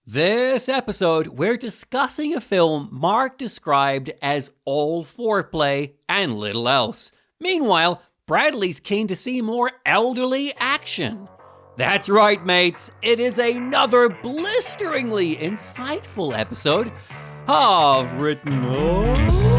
This episode, we're discussing a film Mark described as all foreplay and little else. Meanwhile, Bradley's keen to see more elderly action. That's right, mates. It is another blisteringly insightful episode of Written Off.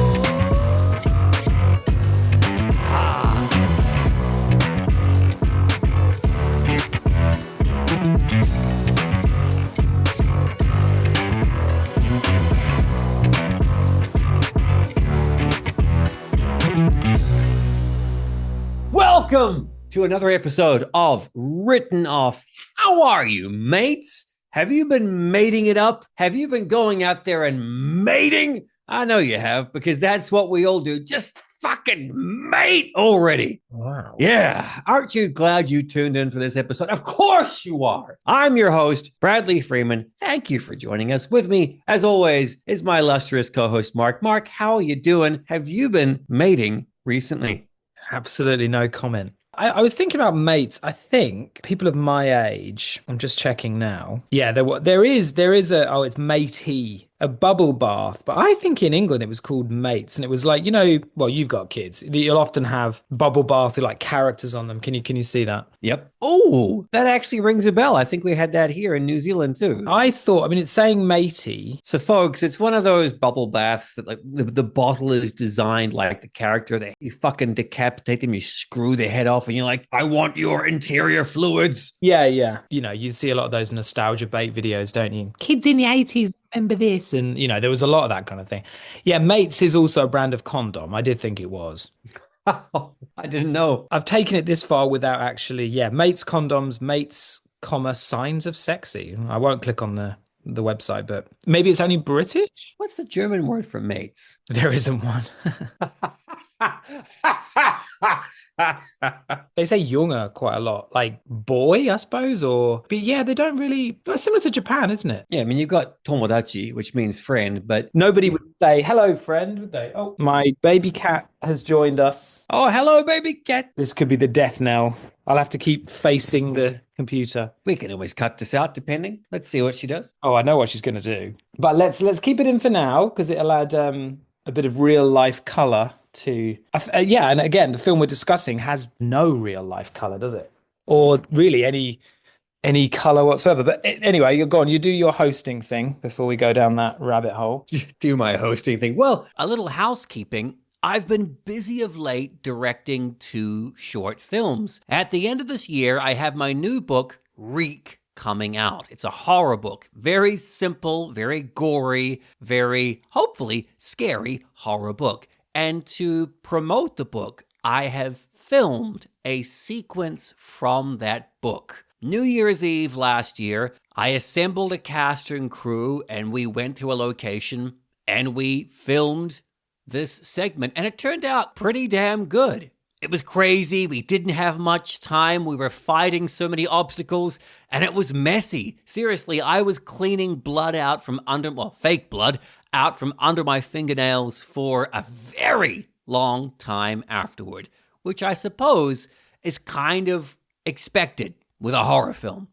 Welcome to another episode of Written Off. How are you, mates? Have you been mating it up? Have you been going out there and mating? I know you have, because that's what we all do. Just fucking mate already. Wow. Yeah. Aren't you glad you tuned in for this episode? Of course you are. I'm your host, Bradley Freeman. Thank you for joining us. With me, as always, is my illustrious co-host, Mark. Mark, how are you doing? Have you been mating recently? Absolutely no comment. I was thinking about mates. I think people of my age, I'm just checking now. Yeah, there is it's matey, a bubble bath. But I think in England it was called mates. And it was like, well, you've got kids. You'll often have bubble bath with like characters on them. Can you see that? Yep. Oh, that actually rings a bell. I think we had that here in New Zealand too. It's saying matey. So folks, it's one of those bubble baths that like the bottle is designed like the character that you fucking decapitate them, you screw their head off and you're like, I want your interior fluids. Yeah. You see a lot of those nostalgia bait videos, don't you? Kids in the 80s. Remember this? And, there was a lot of that kind of thing. Yeah, Mates is also a brand of condom. I did think it was. Oh, I didn't know. I've taken it this far without actually, Mates condoms, Mates, signs of sexy. I won't click on the website, but maybe it's only British? What's the German word for mates? There isn't one. They say Junge quite a lot, like boy, I suppose, but yeah, they don't really. It's similar to Japan, isn't it? Yeah, I mean, you've got tomodachi, which means friend, but nobody would say hello, friend, would they? Oh, my baby cat has joined us. Oh, hello, baby cat. This could be the death knell. I'll have to keep facing the computer. We can always cut this out, depending. Let's see what she does. Oh, I know what she's going to do, but let's keep it in for now because it'll add a bit of real life color to and again, the film we're discussing has no real life color, does it? Or really any color whatsoever. But anyway, you're gone. You do your hosting thing before we go down that rabbit hole. Do my hosting thing. Well, a little housekeeping. I've been busy of late directing 2 short films. At the end of this year, I have my new book, Reek, coming out. It's a horror book. Very simple, very gory, very, hopefully, scary horror book. And to promote the book, I have filmed a sequence from that book. New Year's Eve last year, I assembled a cast and crew and we went to a location and we filmed this segment and it turned out pretty damn good. It was crazy. We didn't have much time. We were fighting so many obstacles and it was messy. Seriously, I was cleaning blood out from fake blood out from under my fingernails for a very long time afterward, which I suppose is kind of expected with a horror film.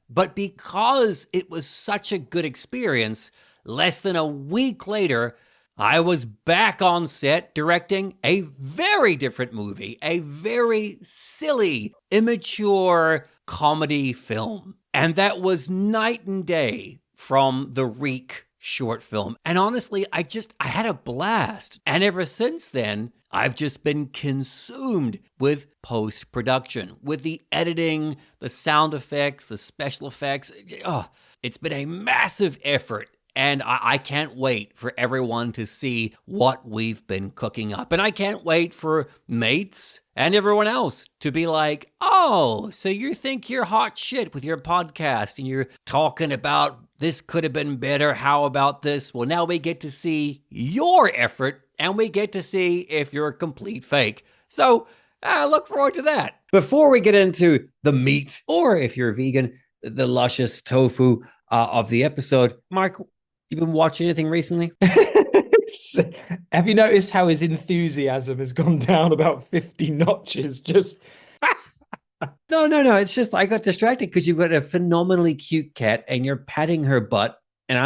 But because it was such a good experience, less than a week later, I was back on set directing a very different movie, a very silly, immature comedy film. And that was night and day from the Reek short film. And honestly, I had a blast. And ever since then, I've just been consumed with post-production, with the editing, the sound effects, the special effects. Oh, it's been a massive effort. And I can't wait for everyone to see what we've been cooking up. And I can't wait for mates and everyone else to be like, oh, so you think you're hot shit with your podcast and you're talking about this could have been better. How about this? Well, now we get to see your effort and we get to see if you're a complete fake. So I look forward to that. Before we get into the meat, or if you're vegan, the luscious tofu of the episode, Mark, you been watching anything recently? Have you noticed how his enthusiasm has gone down about 50 notches? Just No. It's just I got distracted because you've got a phenomenally cute cat and you're patting her butt and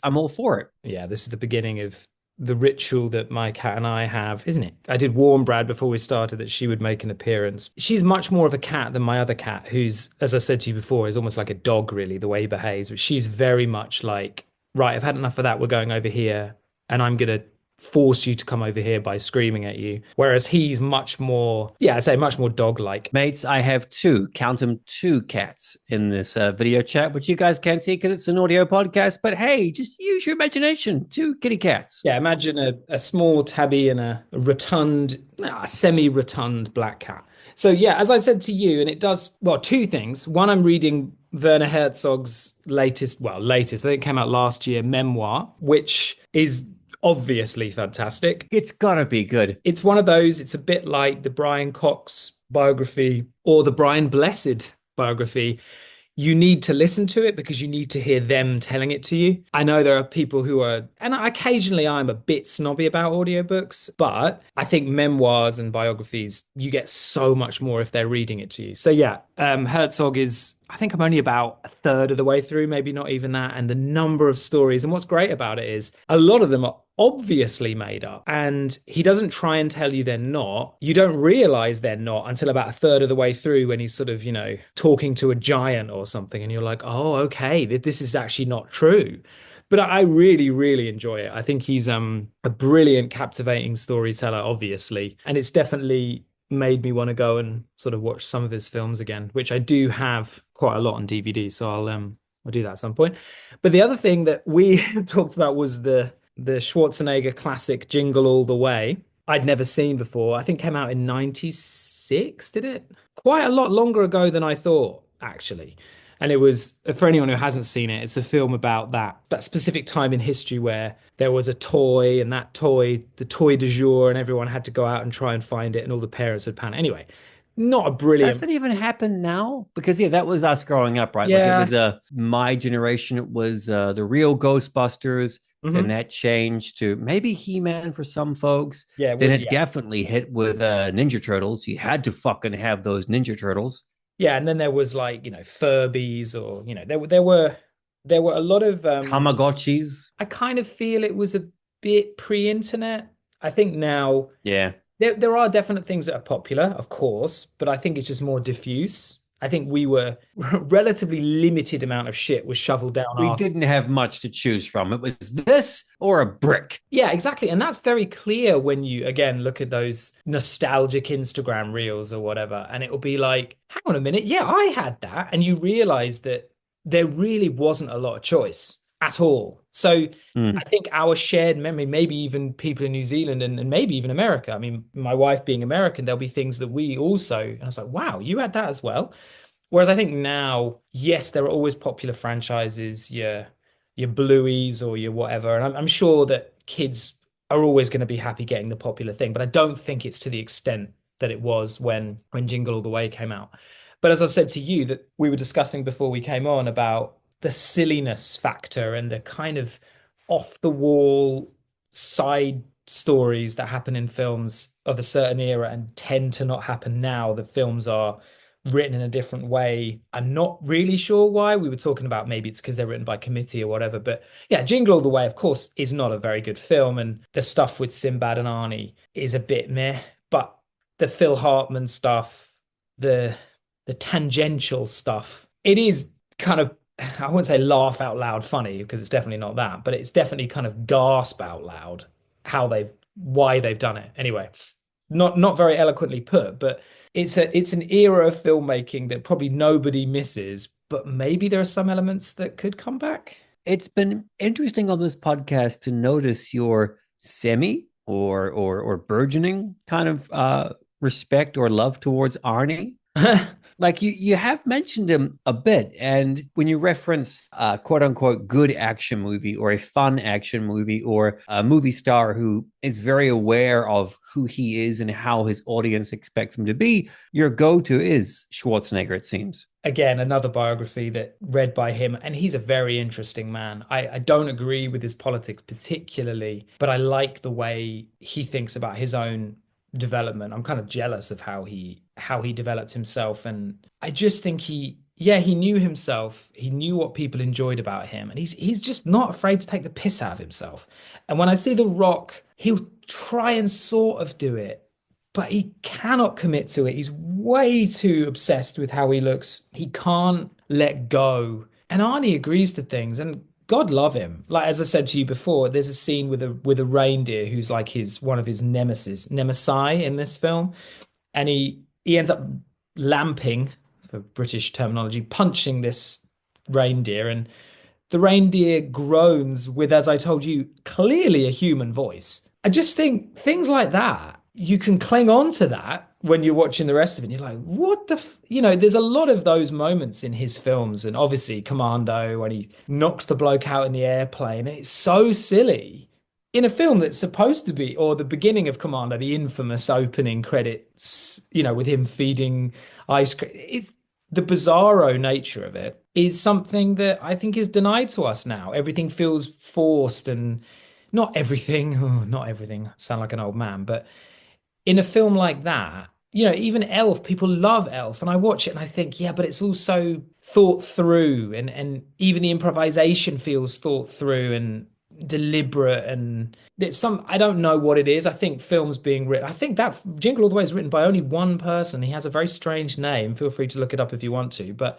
I'm all for it. Yeah, this is the beginning of the ritual that my cat and I have, isn't it? I did warn Brad before we started that she would make an appearance. She's much more of a cat than my other cat, who's, as I said to you before, is almost like a dog, really, the way he behaves. But she's very much like, right, I've had enough of that. We're going over here, and I'm going to force you to come over here by screaming at you. Whereas he's much more, yeah, I'd say much more dog-like. Mates, I have count them, two cats in this video chat, which you guys can't see because it's an audio podcast. But hey, just use your imagination. Two kitty cats. Yeah, imagine a small tabby and a rotund, semi-rotund black cat. So yeah, as I said to you, and it does, well, two things. One, I'm reading Werner Herzog's latest, I think it came out last year, memoir, which is obviously fantastic. It's gotta be good. It's one of those, it's a bit like the Brian Cox biography or the Brian Blessed biography. You need to listen to it because you need to hear them telling it to you. I know there are people who are, and occasionally I'm a bit snobby about audiobooks, but I think memoirs and biographies, you get so much more if they're reading it to you. So yeah, Herzog is, I think I'm only about a third of the way through, maybe not even that. And the number of stories, and what's great about it is a lot of them are obviously made up, and he doesn't try and tell you they're not. You don't realize they're not until about a third of the way through, when he's sort of, talking to a giant or something, and you're like, oh, okay, this is actually not true. But I really, really enjoy it. I think he's a brilliant, captivating storyteller, obviously, and it's definitely made me want to go and sort of watch some of his films again, which I do have quite a lot on DVD, so I'll do that at some point. But the other thing that we talked about was the Schwarzenegger classic Jingle All the Way. I'd never seen before. I think came out in 96, did it? Quite a lot longer ago than I thought, actually. And it was, for anyone who hasn't seen it, it's a film about that specific time in history where there was a toy, and that toy, the toy du jour, and everyone had to go out and try and find it, and all the parents would panic. Anyway, not a Does brilliant. that even happen now? Because yeah, that was us growing up, right? Like it Yeah. was my generation. It was the real Ghostbusters. Then Mhm. that changed to maybe He-Man for some folks. Yeah, Then well, it yeah. definitely hit with Ninja Turtles. You had to fucking have those Ninja Turtles. Yeah, and then there was like, Furbies, or, there were a lot of Tamagotchis. I kind of feel it was a bit pre-internet. I think now Yeah. there are definite things that are popular, of course, but I think it's just more diffuse. I think we were relatively limited amount of shit was shoveled down We our. didn't have much to choose from. It was this or a brick. Yeah, exactly. And that's very clear when you, again, look at those nostalgic Instagram reels or whatever. And it will be like, hang on a minute. Yeah, I had that. And you realize that there really wasn't a lot of choice at all. So Mm. I think our shared memory, maybe even people in New Zealand, and maybe even America. I mean, my wife being American, there'll be things that we also, and I was like, wow, you had that as well. Whereas I think now, yes, there are always popular franchises, your Blueies or your whatever. And I'm sure that kids are always going to be happy getting the popular thing, but I don't think it's to the extent that it was when Jingle All the Way came out. But as I've said to you, that we were discussing before we came on about the silliness factor and the kind of off the wall side stories that happen in films of a certain era and tend to not happen now. The films are written in a different way. I'm not really sure why. We were talking about maybe it's because they're written by committee or whatever. But yeah, Jingle All the Way, of course, is not a very good film. And the stuff with Sinbad and Arnie is a bit meh. But the Phil Hartman stuff, the tangential stuff, it is kind of, I wouldn't say laugh out loud funny, because it's definitely not that, but it's definitely kind of gasp out loud why they've done it. Anyway, not very eloquently put, but it's an era of filmmaking that probably nobody misses, but maybe there are some elements that could come back. It's been interesting on this podcast to notice your semi or burgeoning kind of respect or love towards Arnie. Like you have mentioned him a bit, and when you reference quote unquote good action movie or a fun action movie or a movie star who is very aware of who he is and how his audience expects him to be, your go-to is Schwarzenegger, it seems. Again, another biography that read by him, and he's a very interesting man. I don't agree with his politics particularly, but I like the way he thinks about his own development. I'm kind of jealous of how he developed himself, and I just think yeah, he knew himself. He knew what people enjoyed about him, and he's just not afraid to take the piss out of himself. And when I see The Rock, he'll try and sort of do it, but he cannot commit to it. He's way too obsessed with how he looks. He can't let go. And Arnie agrees to things, and God love him. Like as I said to you before, there's a scene with a reindeer who's like his one of his nemesi in this film, and he ends up lamping, for British terminology, punching this reindeer, and the reindeer groans with, as I told you, clearly a human voice. I just think things like that, you can cling on to that when you're watching the rest of it. And you're like, what the, there's a lot of those moments in his films, and obviously Commando when he knocks the bloke out in the airplane. It's so silly in a film that's supposed to be, or the beginning of Commando, the infamous opening credits, with him feeding ice cream. It's the bizarro nature of it is something that I think is denied to us now. Everything feels forced, and not everything, sound like an old man, but in a film like that, even Elf, people love Elf, and I watch it and I think, yeah, but it's also thought through, and even the improvisation feels thought through and deliberate, and I don't know what it is. I think films being written, I think that Jingle All the Way is written by only one person. He has a very strange name. Feel free to look it up if you want to, but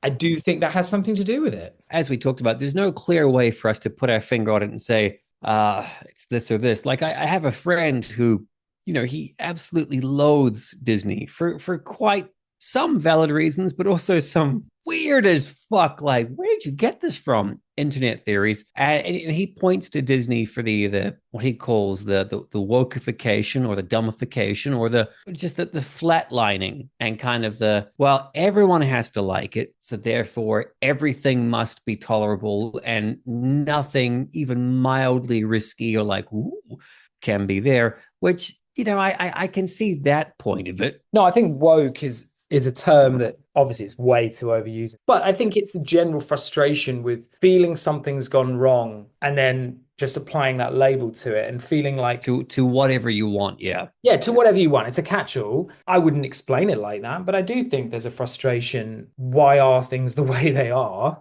I do think that has something to do with it. As we talked about, there's no clear way for us to put our finger on it and say, it's this or this. Like I have a friend who, he absolutely loathes Disney for quite some valid reasons, but also some weird as fuck, like, where did you get this from? Internet theories. And he points to Disney for the what he calls the wokeification or the dumbification or the flatlining and kind of well, everyone has to like it, so therefore everything must be tolerable and nothing even mildly risky or like, ooh, can be there, which, I can see that point of it. No, I think woke is a term that obviously it's way too overused. But I think it's a general frustration with feeling something's gone wrong and then just applying that label to it and feeling like to whatever you want. Yeah. Yeah, to whatever you want. It's a catch-all. I wouldn't explain it like that, but I do think there's a frustration. Why are things the way they are?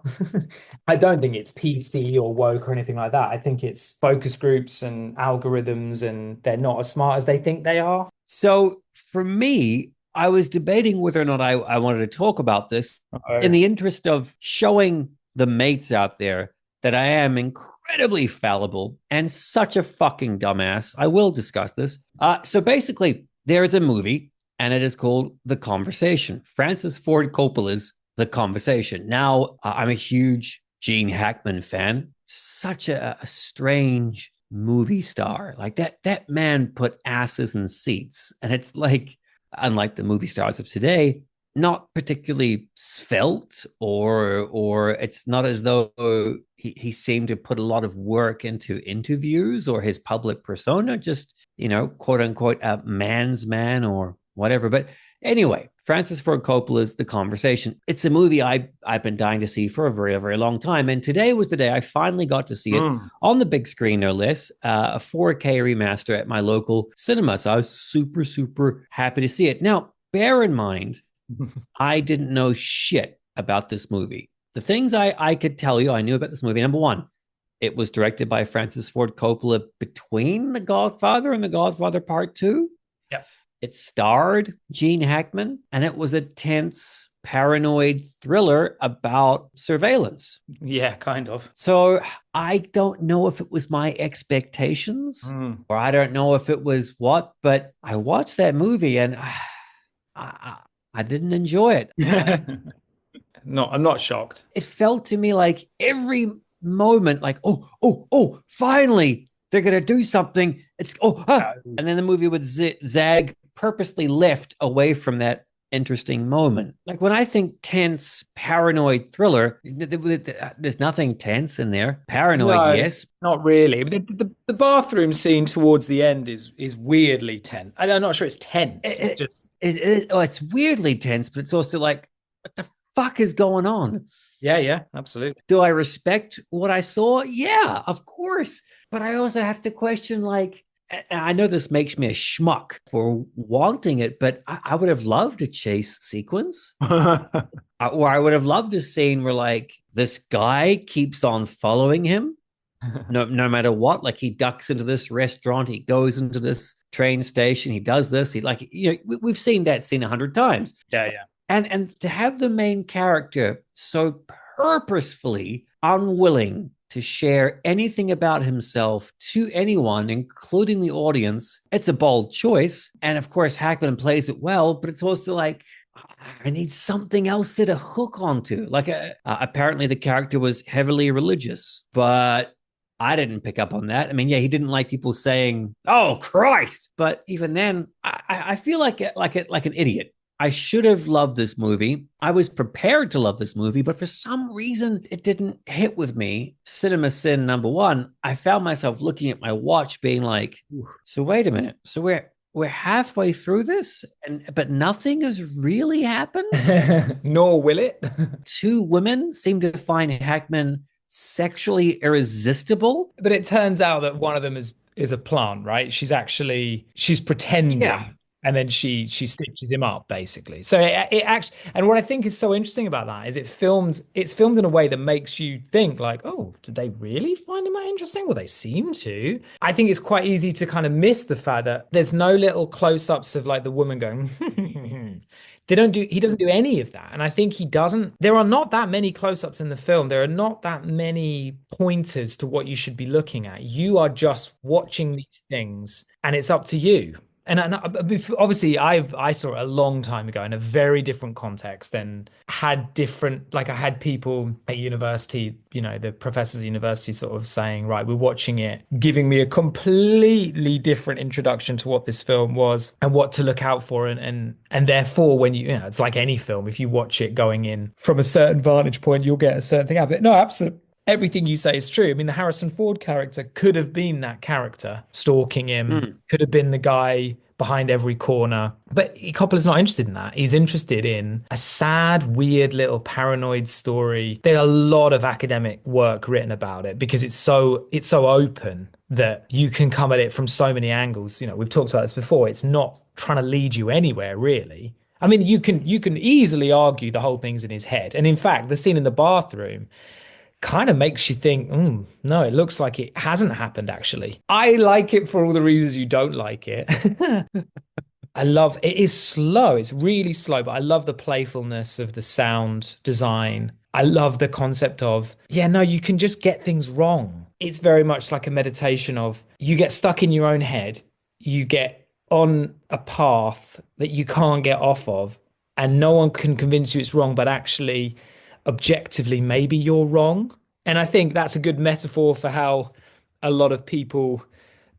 I don't think it's PC or woke or anything like that. I think it's focus groups and algorithms, and they're not as smart as they think they are. So for me, I was debating whether or not I wanted to talk about this in the interest of showing the mates out there that I am incredibly fallible and such a fucking dumbass. I will discuss this. So basically, there is a movie, and it is called The Conversation. Francis Ford Coppola's The Conversation. Now, I'm a huge Gene Hackman fan. Such a strange movie star. Like that man put asses in seats, and it's like, unlike the movie stars of today, not particularly svelte, or it's not as though he seemed to put a lot of work into interviews or his public persona, just, quote unquote, a man's man or whatever. But anyway, Francis Ford Coppola's The Conversation. It's a movie I've been dying to see for a very, very long time. And today was the day I finally got to see it on the big screen, no less, a 4K remaster at my local cinema. So I was super, super happy to see it. Now, bear in mind, I didn't know shit about this movie. The things I could tell you I knew about this movie: number one, it was directed by Francis Ford Coppola between The Godfather and The Godfather Part 2. Yep. It starred Gene Hackman, and it was a tense, paranoid thriller about surveillance. Yeah, kind of. So I don't know if it was my expectations or I don't know if it was what, but I watched that movie and I didn't enjoy it. No, I'm not shocked. It felt to me like every moment, like, oh, finally, they're going to do something. And then the movie would zag purposely left away from that interesting moment. Like when I think tense, paranoid thriller, there's nothing tense in there. Paranoid, no, yes. Not really. The bathroom scene towards the end is weirdly tense. I'm not sure it's tense. It's weirdly tense, but it's also like, what the fuck is going on? Yeah, absolutely. Do I respect what I saw? Yeah, of course. But I also have to question, like, and I know this makes me a schmuck for wanting it, but I would have loved a chase sequence. Or I would have loved a scene where like this guy keeps on following him no matter what. Like he ducks into this restaurant, he goes into this train station, he does this. He like we've seen that scene 100 times. Yeah, yeah. And to have the main character so purposefully unwilling to share anything about himself to anyone, including the audience, it's a bold choice. And of course, Hackman plays it well, but it's also like, I need something else there to hook onto. Like, apparently the character was heavily religious, but I didn't pick up on that. I mean, yeah, he didn't like people saying, "Oh Christ," but even then, I feel like an idiot. I should have loved this movie. I was prepared to love this movie, but for some reason, it didn't hit with me. Cinema sin number one. I found myself looking at my watch, being like, "So wait a minute. So we're halfway through this, but nothing has really happened." Nor will it. Two women seem to find Hackman sexually irresistible. But it turns out that one of them is a plant, right? She's pretending. Yeah. And then she stitches him up basically. So it actually, and what I think is so interesting about that is it's filmed in a way that makes you think like, oh, did they really find him that interesting? Well, they seem to. I think it's quite easy to kind of miss the fact that there's no little close-ups of like the woman going, he doesn't do any of that. And I think there are not that many close-ups in the film. There are not that many pointers to what you should be looking at. You are just watching these things and it's up to you. And obviously, I saw it a long time ago in a very different context and had different, like I had people at university, the professors at university sort of saying, right, we're watching it, giving me a completely different introduction to what this film was and what to look out for. And therefore, when it's like any film, if you watch it going in from a certain vantage point, you'll get a certain thing out of it. No, absolutely. Everything you say is true. I mean, the Harrison Ford character could have been that character stalking him, could have been the guy behind every corner. But Coppola's not interested in that. He's interested in a sad, weird little paranoid story. There's a lot of academic work written about it because it's so open that you can come at it from so many angles. We've talked about this before. It's not trying to lead you anywhere, really. I mean, you can easily argue the whole thing's in his head. And in fact, the scene in the bathroom kind of makes you think, no, it looks like it hasn't happened, actually. I like it for all the reasons you don't like it. It is slow. It's really slow, but I love the playfulness of the sound design. I love the concept of, you can just get things wrong. It's very much like a meditation of you get stuck in your own head, you get on a path that you can't get off of, and no one can convince you it's wrong, but actually objectively maybe you're wrong. And I think that's a good metaphor for how a lot of people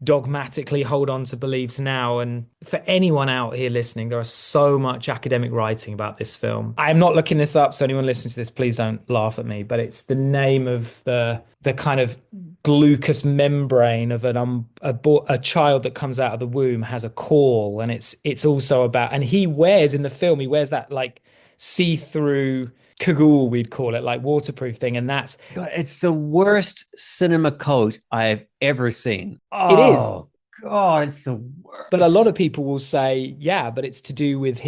dogmatically hold on to beliefs now. And for anyone out here listening, there is so much academic writing about this film. I'm not looking this up, so anyone listening to this, please don't laugh at me, but it's the name of the kind of glucous membrane of a child that comes out of the womb has a call, and it's also about, and he wears that like see-through cagoule, we'd call it, like waterproof thing, and that's it's the worst cinema coat I've ever seen. It is. God, it's the worst. But a lot of people will say, but it's to do with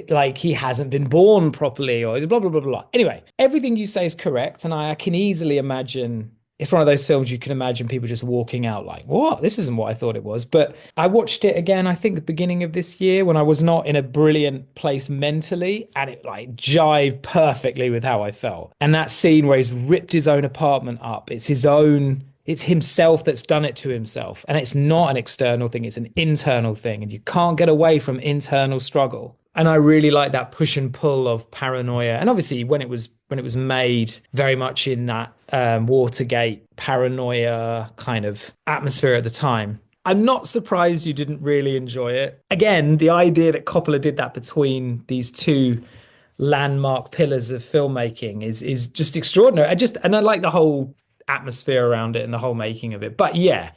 like he hasn't been born properly or blah, blah, blah, blah. Anyway, everything you say is correct. And I can easily imagine, it's one of those films you can imagine people just walking out like, what? This isn't what I thought it was. But I watched it again, I think the beginning of this year when I was not in a brilliant place mentally, and it like jived perfectly with how I felt. And that scene where he's ripped his own apartment up, it's himself that's done it to himself. And it's not an external thing, it's an internal thing. And you can't get away from internal struggle. And I really like that push and pull of paranoia. And obviously when it was made very much in that Watergate paranoia kind of atmosphere at the time. I'm not surprised you didn't really enjoy it. Again, the idea that Coppola did that between these two landmark pillars of filmmaking is just extraordinary. I like the whole atmosphere around it and the whole making of it. But yeah,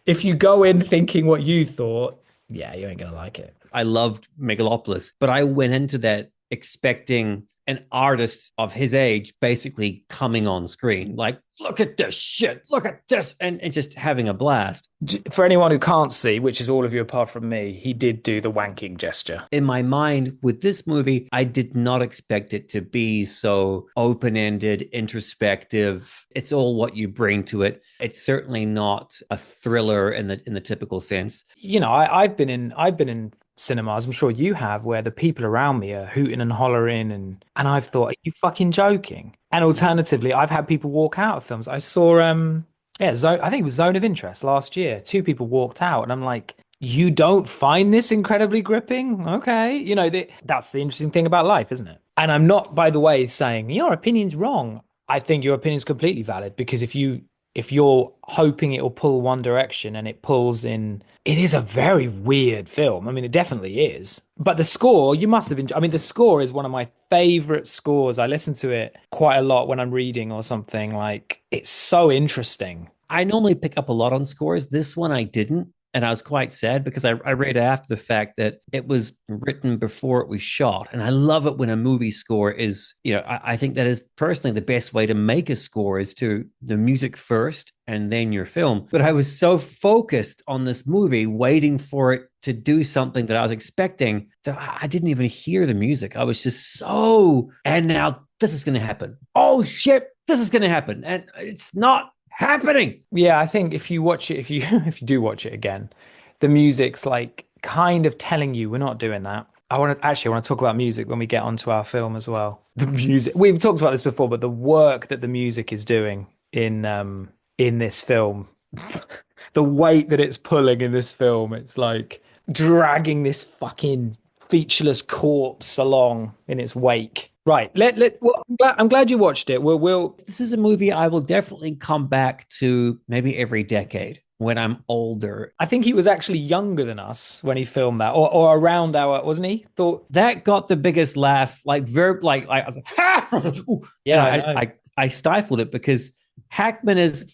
if you go in thinking what you thought, you ain't gonna like it. I loved Megalopolis, but I went into that expecting an artist of his age basically coming on screen, like, look at this shit, look at this, and just having a blast. For anyone who can't see, which is all of you apart from me, he did do the wanking gesture. In my mind, with this movie, I did not expect it to be so open-ended, introspective. It's all what you bring to it. It's certainly not a thriller in the typical sense. You know, I've been in cinemas, I'm sure you have, where the people around me are hooting and hollering, and I've thought, are you fucking joking? And alternatively, I've had people walk out of films. I saw I think it was Zone of Interest last year. Two people walked out, and I'm like, you don't find this incredibly gripping? Okay. You know, that's the interesting thing about life, isn't it? And I'm not, by the way, saying your opinion's wrong. I think your opinion's completely valid, because if you're hoping it will pull one direction and it pulls in, it is a very weird film. I mean, it definitely is. But the score, you must have enjoyed. I mean, the score is one of my favorite scores. I listen to it quite a lot when I'm reading or something. Like, it's so interesting. I normally pick up a lot on scores. This one I didn't. And I was quite sad because I read after the fact that it was written before it was shot. And I love it when a movie score is, I think that is personally the best way to make a score, is to the music first and then your film. But I was so focused on this movie, waiting for it to do something that I was expecting, that I didn't even hear the music. I was just and now this is going to happen. Oh shit, this is going to happen. And it's not happening. Yeah, I think if you watch it, if you do watch it again, the music's like kind of telling you we're not doing that. I want to talk about music when we get onto our film as well. The music, we've talked about this before, but the work that the music is doing in this film, the weight that it's pulling in this film, it's like dragging this fucking featureless corpse along in its wake. Right. Well, I'm glad you watched it. This is a movie I will definitely come back to maybe every decade when I'm older. I think he was actually younger than us when he filmed that, or around our, wasn't he? Thought that got the biggest laugh. Like I was like, ha! Yeah, I stifled it because Hackman is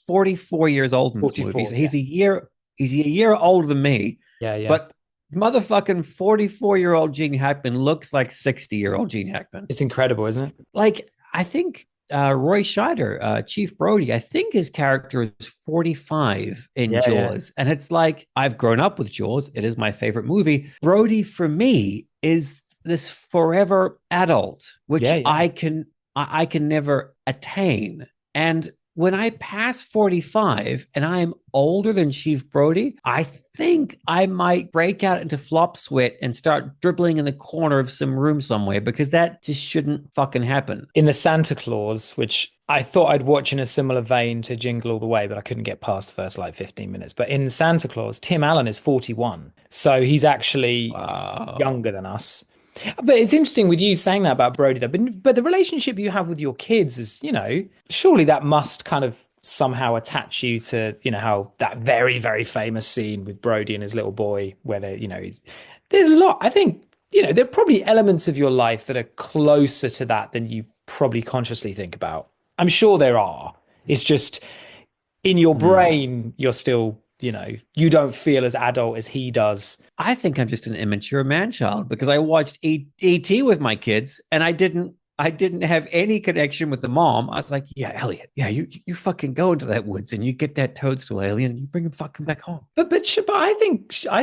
44 years old in this movie. So he's a year older than me. Yeah. But motherfucking 44-year-old Gene Hackman looks like 60-year-old Gene Hackman. It's incredible, isn't it? Like, I think Roy Scheider, Chief Brody, I think his character is 45 in Jaws. Yeah. And it's like, I've grown up with Jaws. It is my favorite movie. Brody, for me, is this forever adult, which I can never attain. And when I pass 45 and I'm older than Chief Brody, I think I might break out into flop sweat and start dribbling in the corner of some room somewhere, because that just shouldn't fucking happen. In the Santa Claus, which I thought I'd watch in a similar vein to Jingle All the Way, but I couldn't get past the first 15 minutes. But in Santa Claus, Tim Allen is 41. So he's actually younger than us. But it's interesting with you saying that about Brody, but the relationship you have with your kids is, surely that must kind of somehow attach you to, how that very, very famous scene with Brody and his little boy, where there's a lot. I think, there are probably elements of your life that are closer to that than you probably consciously think about. I'm sure there are. It's just in your brain, you're still, you don't feel as adult as he does. I think I'm just an immature man-child, because I watched E.T. with my kids and I didn't have any connection with the mom. I was like, yeah, Elliot, yeah, you fucking go into that woods and you get that toadstool alien and you bring him fucking back home. But I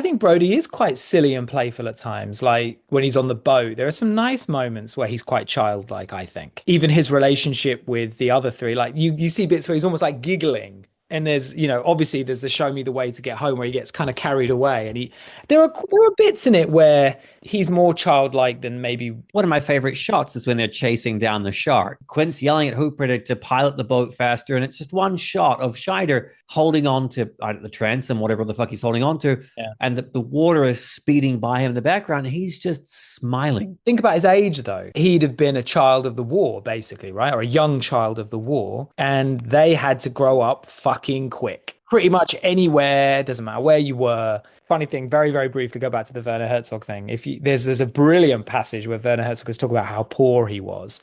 think Brody is quite silly and playful at times. Like when he's on the boat, there are some nice moments where he's quite childlike, I think. Even his relationship with the other three, like you see bits where he's almost like giggling. And there's, obviously there's the show me the way to get home where he gets kind of carried away. And there are bits in it where he's more childlike than maybe. One of my favorite shots is when they're chasing down the shark. Quint's yelling at Hooper to pilot the boat faster. And it's just one shot of Scheider holding on to the transom, whatever the fuck he's holding on to. Yeah. And the water is speeding by him in the background. And he's just smiling. Think about his age, though. He'd have been a child of the war, basically, right? Or a young child of the war. And they had to grow up fucking quick. Pretty much anywhere, doesn't matter where you were. Funny thing, very, very briefly, go back to the Werner Herzog thing. There's a brilliant passage where Werner Herzog is talking about how poor he was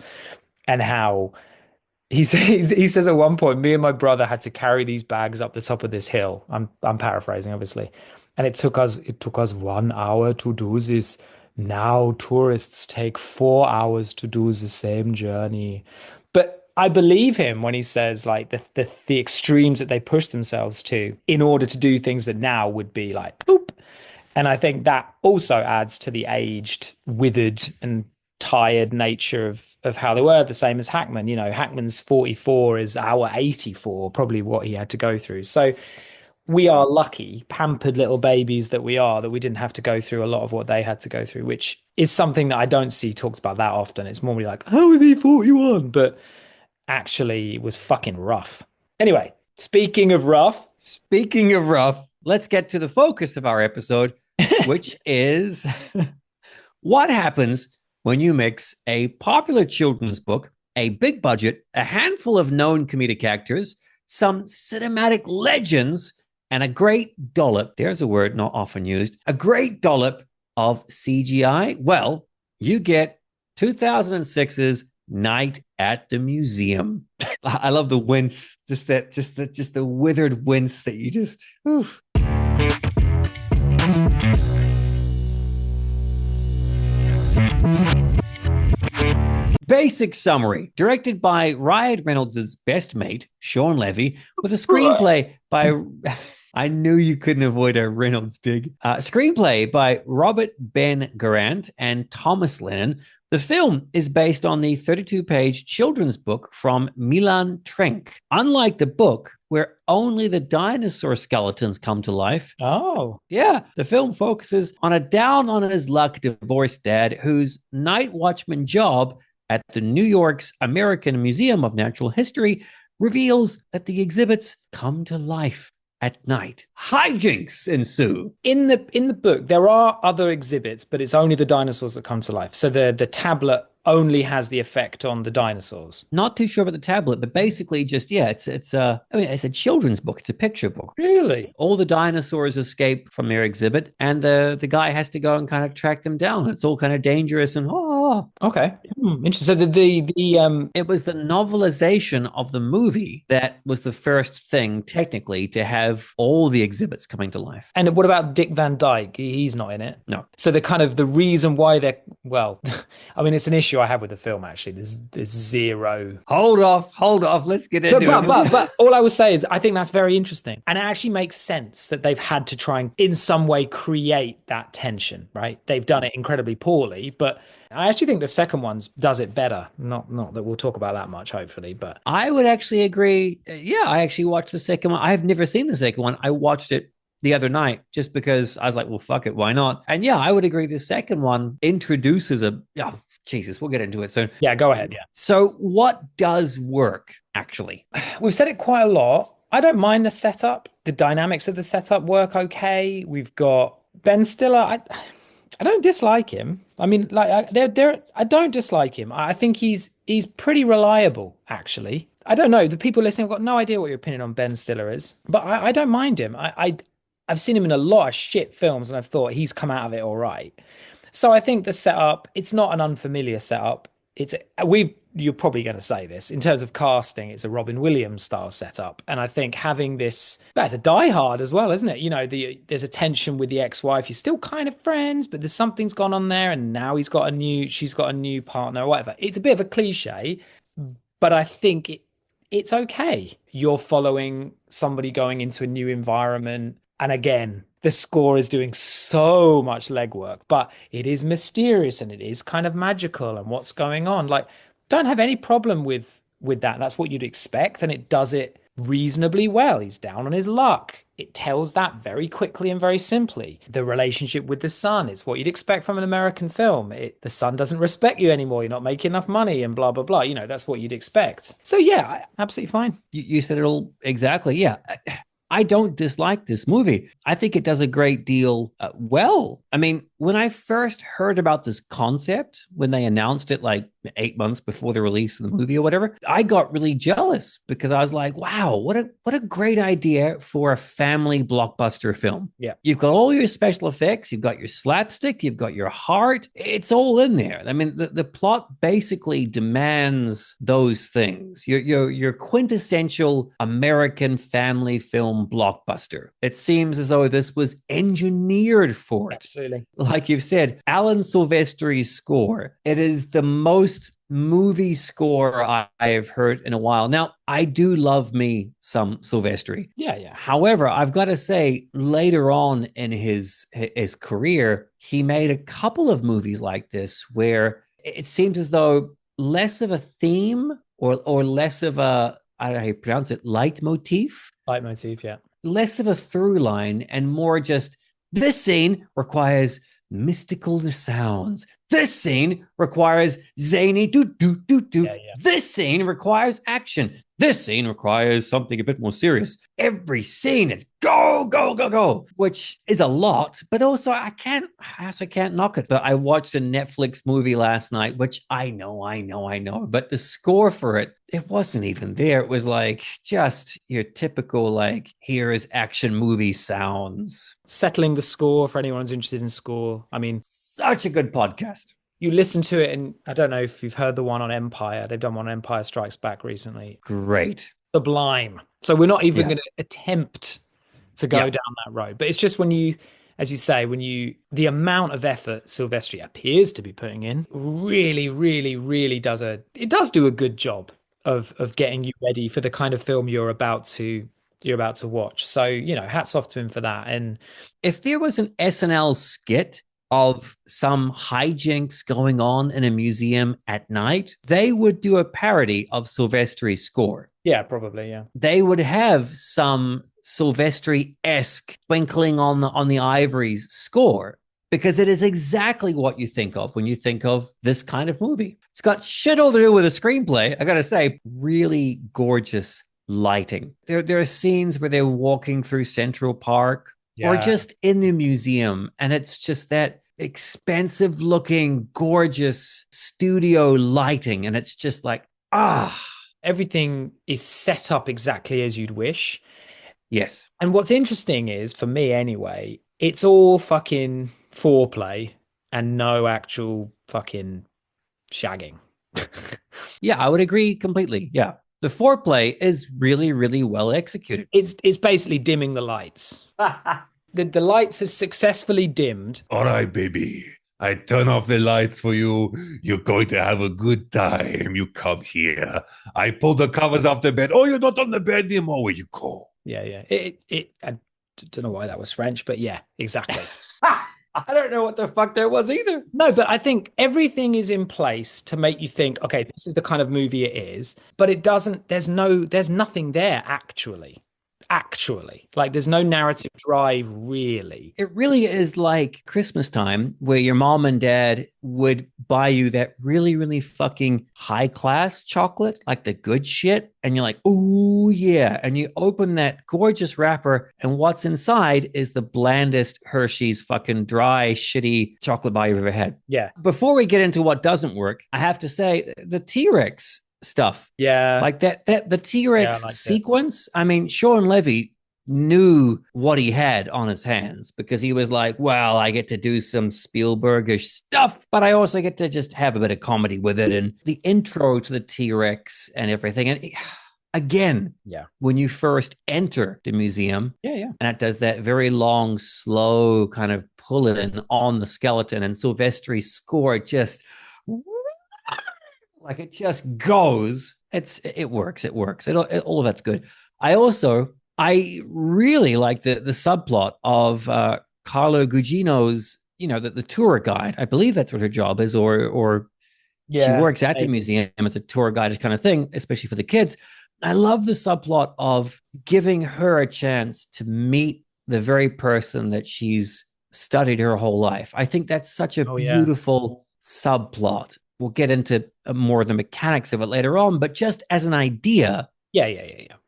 and how he says at one point, me and my brother had to carry these bags up the top of this hill. I'm paraphrasing, obviously. And it took us 1 hour to do this. Now tourists take 4 hours to do the same journey. But I believe him when he says like the extremes that they push themselves to in order to do things that now would be like boop. And I think that also adds to the aged, withered, and tired nature of how they were. The same as Hackman. You know, Hackman's 44 is our 84, probably what he had to go through. So we are lucky, pampered little babies that we are, that we didn't have to go through a lot of what they had to go through, which is something that I don't see talked about that often. It's normally like, how is he 41? But actually, it was fucking rough. Anyway, speaking of rough, let's get to the focus of our episode, which is what happens when you mix a popular children's book, a big budget, a handful of known comedic actors, some cinematic legends, and a great dollop, there's a word not often used, a great dollop of CGI. Well, you get 2006's Night at the Museum. I love the wince, just the withered wince that you just. Whew. Basic summary. Directed by Ryan Reynolds' best mate, Shawn Levy, with a screenplay by... I knew you couldn't avoid a Reynolds dig. Screenplay by Robert Ben Garant and Thomas Lennon. The film is based on the 32-page children's book from Milan, Trenc. Unlike the book, where only the dinosaur skeletons come to life. Oh. Yeah, the film focuses on a down-on-his-luck divorced dad whose night watchman job at the New York's American Museum of Natural History reveals that the exhibits come to life at night. Hijinks ensue. In the book, there are other exhibits, but it's only the dinosaurs that come to life. So the tablet only has the effect on the dinosaurs. Not too sure about the tablet, but basically just, yeah, it's a children's book. It's a picture book. Really? All the dinosaurs escape from their exhibit, and the guy has to go and kind of track them down. It's all kind of dangerous and okay. Interesting. So it was the novelization of the movie that was the first thing technically to have all the exhibits coming to life. And what about Dick Van Dyke? He's not in it. No. So the reason why they're, well, I mean, it's an issue I have with the film, actually. There's zero. Hold off. Let's get into it. But all I will say is I think that's very interesting. And it actually makes sense that they've had to try and in some way create that tension, right? They've done it incredibly poorly, but I actually think the second one does it better. Not that we'll talk about that much, hopefully, but I would actually agree. Yeah, I actually watched the second one. I've never seen the second one. I watched it the other night just because I was like, well, fuck it, why not? And yeah, I would agree. The second one introduces Jesus, we'll get into it soon. Yeah, go ahead. Yeah. So what does work, actually? We've said it quite a lot. I don't mind the setup. The dynamics of the setup work okay. We've got Ben Stiller. I don't dislike him. I mean, like, I don't dislike him. I think he's pretty reliable, actually. I don't know. The people listening have got no idea what your opinion on Ben Stiller is, but I don't mind him. I've seen him in a lot of shit films, and I've thought he's come out of it all right. So I think the setup, it's not an unfamiliar setup. You're probably going to say this in terms of casting. It's a Robin Williams style setup, and I think having this, that's a Die Hard as well, isn't it? You know, there's a tension with the ex-wife. You're still kind of friends, but there's something's gone on there, and now she's got a new partner or whatever. It's a bit of a cliche, but I think it's okay. You're following somebody going into a new environment, and again, the score is doing so much legwork, but it is mysterious and it is kind of magical and what's going on. Like, don't have any problem with that. That's what you'd expect, and it does it reasonably well. He's down on his luck. It tells that very quickly and very simply. The relationship with the son is what you'd expect from an American film. The son doesn't respect you anymore. You're not making enough money and blah, blah, blah. You know, that's what you'd expect. So yeah, absolutely fine. You said it all exactly. Yeah. I don't dislike this movie. I think it does a great deal well. I mean, when I first heard about this concept, when they announced it like 8 months before the release of the movie or whatever, I got really jealous because I was like, wow, what a great idea for a family blockbuster film. Yeah. You've got all your special effects, you've got your slapstick, you've got your heart. It's all in there. I mean, the plot basically demands those things. Your quintessential American family film blockbuster. It seems as though this was engineered for it. Absolutely. like you've said, Alan Silvestri's score, it is the most movie score I have heard in a while. Now, I do love me some Silvestri. Yeah, yeah. However, I've got to say, later on in his career, he made a couple of movies like this where it seems as though less of a theme or less of a, I don't know how you pronounce it, leitmotif. Leitmotif, yeah. Less of a through line and more just this scene requires mystical sounds. This scene requires zany do do do do. Yeah, yeah. This scene requires action. This scene requires something a bit more serious. Every scene is go, go, go, go, which is a lot, but also I also can't knock it. But I watched a Netflix movie last night, which I know, but the score for it, it wasn't even there. It was like just your typical, like, here is action movie sounds. Settling the score for anyone who's interested in score. I mean, such a good podcast. You listen to it, and I don't know if you've heard the one on Empire. They've done one on Empire Strikes Back recently. Great. Sublime. So we're not even going to attempt to go down that road. But it's just when you, as you say, the amount of effort Silvestri appears to be putting in really, really, really does do a good job of getting you ready for the kind of film you're about to watch. So, hats off to him for that. And if there was an SNL skit of some hijinks going on in a museum at night, they would do a parody of Silvestri's score. Yeah, probably, yeah. They would have some Silvestri-esque twinkling on the ivories score, because it is exactly what you think of when you think of this kind of movie. It's got shit all to do with a screenplay. I gotta say, really gorgeous lighting. There are scenes where they're walking through Central Park, or just in the museum, and it's just that expensive looking, gorgeous studio lighting, and it's just like, everything is set up exactly as you'd wish. Yes. And what's interesting is, for me anyway, it's all fucking foreplay and no actual fucking shagging. Yeah, I would agree completely. Yeah. The foreplay is really, really well executed. It's basically dimming the lights. The lights are successfully dimmed. All right, baby. I turn off the lights for you. You're going to have a good time. You come here. I pull the covers off the bed. Oh, you're not on the bed anymore. Where you go? Yeah, yeah. I don't know why that was French, but yeah, exactly. I don't know what the fuck that was either. No, but I think everything is in place to make you think, okay, this is the kind of movie it is, but it doesn't, there's nothing there actually, like there's no narrative drive really. It really is like Christmas time, where your mom and dad would buy you that really, really fucking high class chocolate, like the good shit. And you're like, oh yeah. And you open that gorgeous wrapper, and what's inside is the blandest Hershey's fucking dry, shitty chocolate bar you've ever had. Yeah. Before we get into what doesn't work, I have to say the T-Rex stuff. Yeah. Like the T-Rex sequence. I mean, Shawn Levy knew what he had on his hands, because he was like, well, I get to do some Spielbergish stuff, but I also get to just have a bit of comedy with it. And the intro to the T-Rex and everything. And again, when you first enter the museum, and it does that very long, slow kind of pull in on the skeleton, and Silvestri's score just, like, it just goes. It works. All of that's good. I really like the subplot of Carlo Gugino's, the tour guide. I believe that's what her job is, or she works at the museum as a tour guide kind of thing, especially for the kids. I love the subplot of giving her a chance to meet the very person that she's studied her whole life. I think that's such a beautiful subplot. We'll get into more of the mechanics of it later on, but just as an idea. Yeah.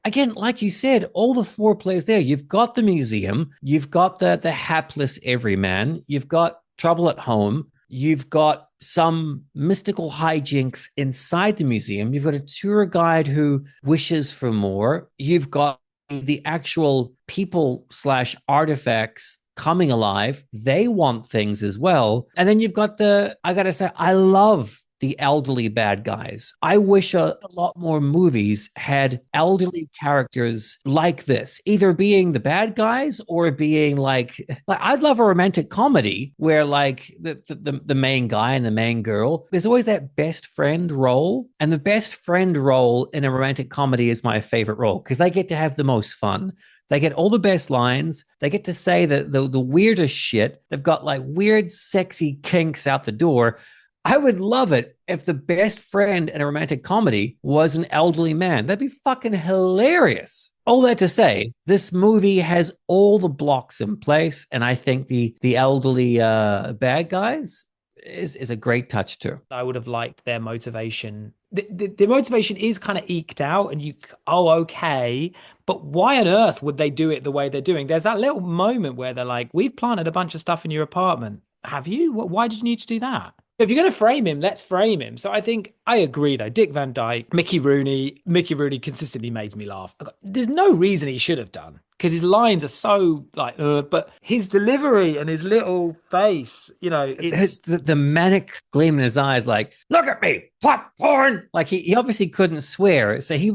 Again, like you said, all the foreplay is there. You've got the museum, you've got the hapless everyman, you've got trouble at home, you've got some mystical hijinks inside the museum, you've got a tour guide who wishes for more, you've got the actual people / artifacts coming alive. They want things as well. And then you've got I gotta say, I love the elderly bad guys. I wish a lot more movies had elderly characters like this, either being the bad guys or being like I'd love a romantic comedy where like the main guy and the main girl, there's always that best friend role. And the best friend role in a romantic comedy is my favorite role because they get to have the most fun. They get all the best lines. They get to say the weirdest shit. They've got like weird, sexy kinks out the door. I would love it if the best friend in a romantic comedy was an elderly man. That'd be fucking hilarious. All that to say, this movie has all the blocks in place, and I think the elderly bad guys is a great touch too. I would have liked their motivation. The motivation is kind of eked out, and okay, but why on earth would they do it the way they're doing? There's that little moment where they're like, we've planted a bunch of stuff in your apartment. Have you? Why did you need to do that? So if you're going to frame him, let's frame him. So I think I agree though. Dick Van Dyke, Mickey Rooney consistently made me laugh. There's no reason he should have done because his lines are so like, but his delivery and his little face, it's the manic gleam in his eyes, like, look at me, plot porn. Like he obviously couldn't swear. So they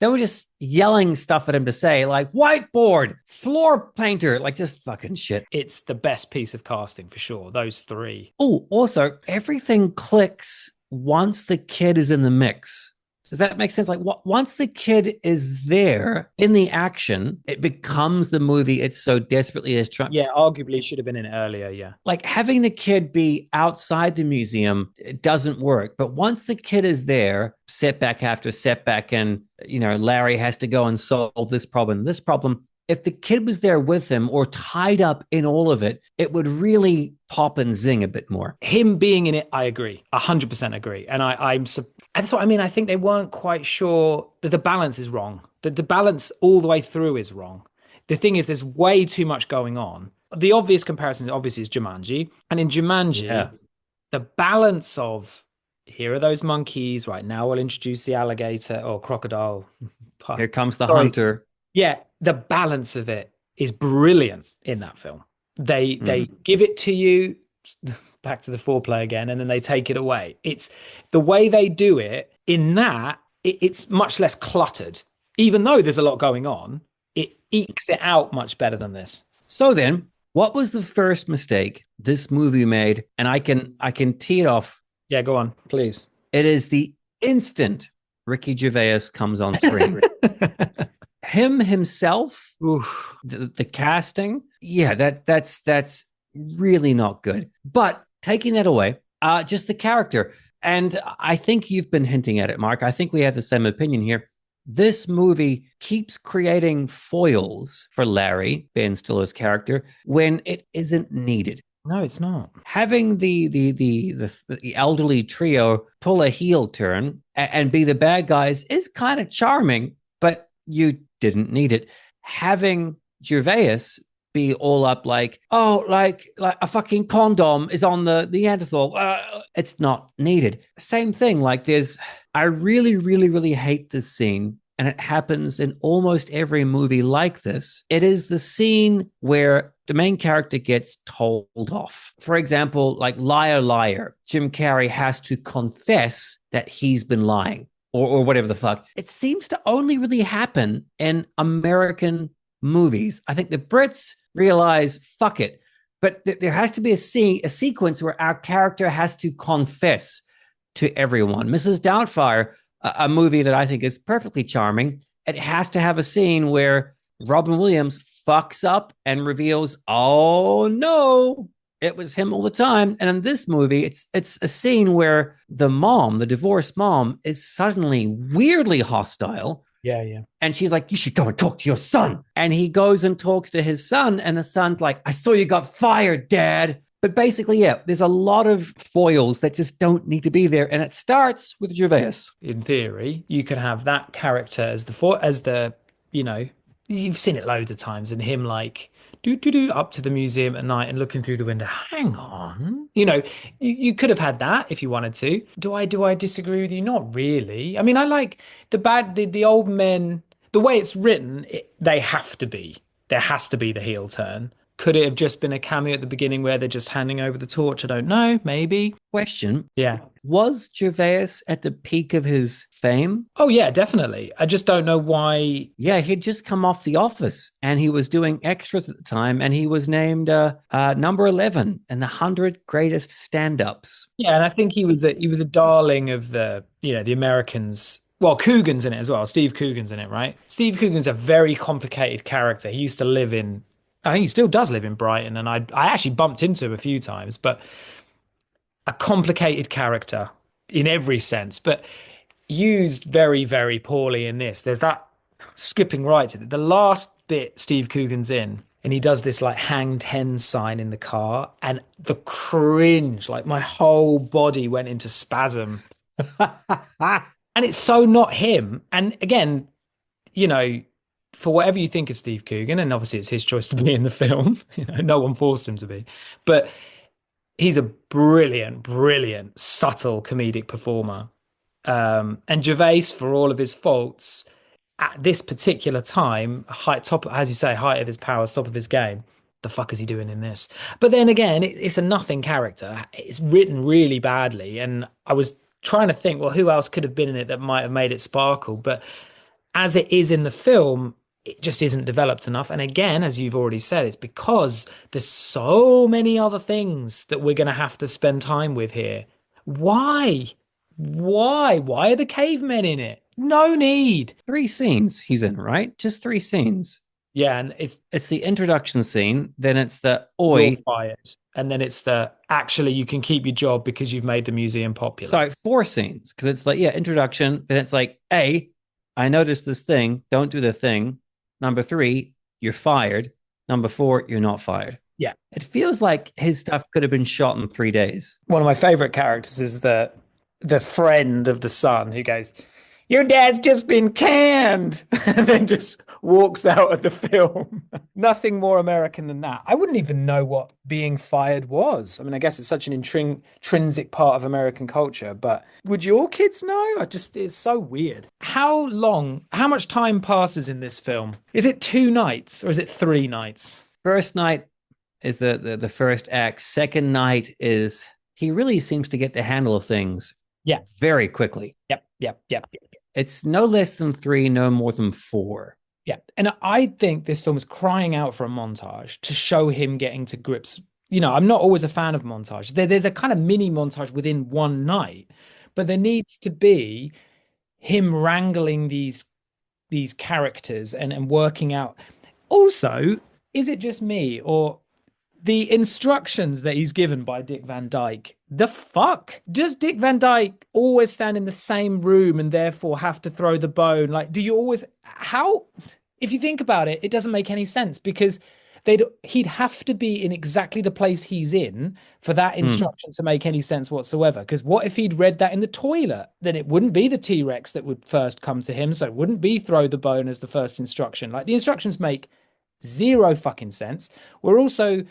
were just yelling stuff at him to say, like, whiteboard, floor painter, like just fucking shit. It's the best piece of casting for sure, those three. Oh, also, everything clicks once the kid is in the mix. Does that make sense? Like, once the kid is there in the action, it becomes the movie it so desperately is trying. Yeah, arguably should have been in it earlier, yeah. Like, having the kid be outside the museum, it doesn't work. But once the kid is there, setback after setback, and, Larry has to go and solve this problem, if the kid was there with him or tied up in all of it, it would really pop and zing a bit more. Him being in it, I agree. 100% agree. And that's what I mean. I think they weren't quite sure that the balance is wrong. That the balance all the way through is wrong. The thing is, there's way too much going on. The obvious comparison obviously is Jumanji. And in Jumanji, the balance of here are those monkeys, right now we'll introduce the alligator or crocodile. Here comes the hunter. Yeah, the balance of it is brilliant in that film. They give it to you, back to the foreplay again, and then they take it away. It's the way they do it in that it's much less cluttered. Even though there's a lot going on, it ekes it out much better than this. So then, what was the first mistake this movie made? And I can tee it off. Yeah, go on, please. It is the instant Ricky Gervais comes on screen. Himself, the casting, that's really not good. But taking that away, just the character. And I think you've been hinting at it, Mark. I think we have the same opinion here. This movie keeps creating foils for Larry, Ben Stiller's character, when it isn't needed. No, it's not. Having the elderly trio pull a heel turn and be the bad guys is kind of charming, but you didn't need it. Having Gervais be all up like, like a fucking condom is on the Neanderthal. It's not needed. Same thing. Like I really, really, really hate this scene. And it happens in almost every movie like this. It is the scene where the main character gets told off. For example, like Liar, Liar, Jim Carrey has to confess that he's been lying or whatever the fuck. It seems to only really happen in American movies. I think the Brits realize, fuck it. But there has to be a sequence where our character has to confess to everyone. Mrs. Doubtfire, a movie that I think is perfectly charming, it has to have a scene where Robin Williams fucks up and reveals, oh no, it was him all the time. And in this movie, it's a scene where the divorced mom, is suddenly weirdly hostile. Yeah. And she's like, you should go and talk to your son. And he goes and talks to his son, and the son's like, I saw you got fired, Dad. But basically, there's a lot of foils that just don't need to be there. And it starts with Gervais. In theory, you can have that character as you've seen it loads of times, and him like, up to the museum at night and looking through the window. Hang on. You could have had that if you wanted to. Do I disagree with you? Not really. I mean, I like the old men, the way it's written, there has to be the heel turn. Could it have just been a cameo at the beginning where they're just handing over the torch? I don't know. Maybe. Question. Yeah. Was Gervais at the peak of his fame? Oh, yeah, definitely. I just don't know why. Yeah, he'd just come off The Office and he was doing extras at the time, and he was named number 11 in the 100 greatest stand-ups. Yeah, and I think he was a darling of the Americans. Well, Coogan's in it as well. Steve Coogan's in it, right? Steve Coogan's a very complicated character. He used to live in, I think he still does live in Brighton, and I actually bumped into him a few times, but a complicated character in every sense, but used very, very poorly in this. There's that, skipping right to the last bit Steve Coogan's in, and he does this like hang 10 sign in the car, and the cringe, like my whole body went into spasm. And it's so not him. And again, for whatever you think of Steve Coogan, and obviously it's his choice to be in the film, no one forced him to be, but he's a brilliant, brilliant, subtle comedic performer. And Gervais, for all of his faults, at this particular time, height of his powers, top of his game. The fuck is he doing in this? But then again, it's a nothing character. It's written really badly, and I was trying to think, well, who else could have been in it that might have made it sparkle? But as it is in the film, it just isn't developed enough. And again, as you've already said, it's because there's so many other things that we're going to have to spend time with here. Why? Why are the cavemen in it? No need. 3 scenes he's in, right? Just 3 scenes. Yeah, and it's the introduction scene, then it's the oi, you're fired, and then it's the actually you can keep your job because you've made the museum popular. Sorry, 4 scenes, because it's like, yeah, introduction, then it's like, A, I noticed this thing, don't do the thing. Number 3, you're fired. Number 4, you're not fired. Yeah. It feels like his stuff could have been shot in 3 days. One of my favorite characters is the friend of the son who goes, "Your dad's just been canned," and then just walks out of the film. Nothing more American than that. I wouldn't even know what being fired was. I mean, I guess it's such an intrinsic part of American culture, but would your kids know? It's so weird. How much time passes in this film? Is it 2 nights or is it 3 nights? First night is the first act. Second night is, he really seems to get the handle of things. Yeah. Very quickly. Yep. It's no less than 3, no more than 4. Yeah. And I think this film is crying out for a montage to show him getting to grips. I'm not always a fan of montage. There's a kind of mini montage within one night, but there needs to be him wrangling these characters and working out. Also, is it just me, or the instructions that he's given by Dick Van Dyke? The fuck? Does Dick Van Dyke always stand in the same room and therefore have to throw the bone? Like, do you always, how, if you think about it, it doesn't make any sense, because he'd have to be in exactly the place he's in for that instruction to make any sense whatsoever. Because what if he'd read that in the toilet? Then it wouldn't be the T-Rex that would first come to him. So it wouldn't be throw the bone as the first instruction. Like, the instructions make zero fucking sense. We're also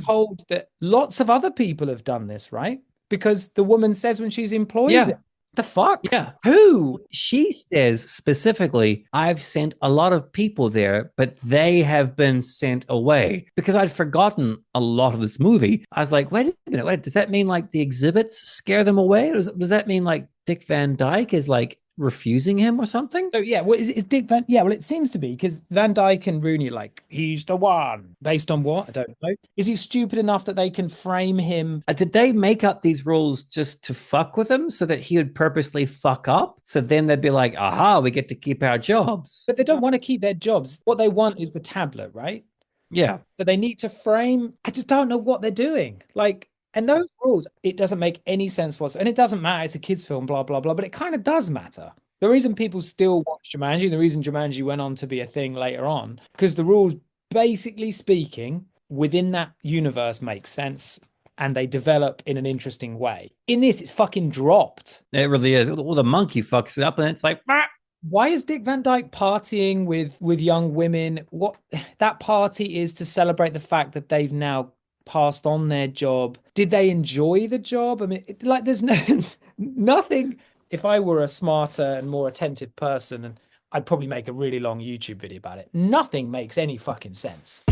told that lots of other people have done this, right? Because the woman says when she's employed, the fuck? Yeah. Who? She says specifically, I've sent a lot of people there, but they have been sent away. Because I'd forgotten a lot of this movie. I was like, wait a minute, does that mean like the exhibits scare them away? Does that mean like Dick Van Dyke is like refusing him or something? So yeah, well, is Dick Van? Yeah, well, it seems to be, because Van Dyke and Rooney are like, he's the one. Based on what? I don't know. Is he stupid enough that they can frame him? Did they make up these rules just to fuck with him so that he would purposely fuck up? So then they'd be like, aha, we get to keep our jobs. But they don't want to keep their jobs. What they want is the tablet, right? Yeah. So they need to frame. I just don't know what they're doing. Like, and those rules, it doesn't make any sense whatsoever. And it doesn't matter. It's a kid's film, blah, blah, blah. But it kind of does matter. The reason people still watch Jumanji, the reason Jumanji went on to be a thing later on, because the rules, basically speaking, within that universe make sense and they develop in an interesting way. In this, it's fucking dropped. It really is. All the monkey fucks it up and it's like, bah! Why is Dick Van Dyke partying with young women? What that party is to celebrate the fact that they've now passed on their job. Did they enjoy the job? I mean, there's nothing. If I were a smarter and more attentive person, and I'd probably make a really long YouTube video about it. Nothing makes any fucking sense.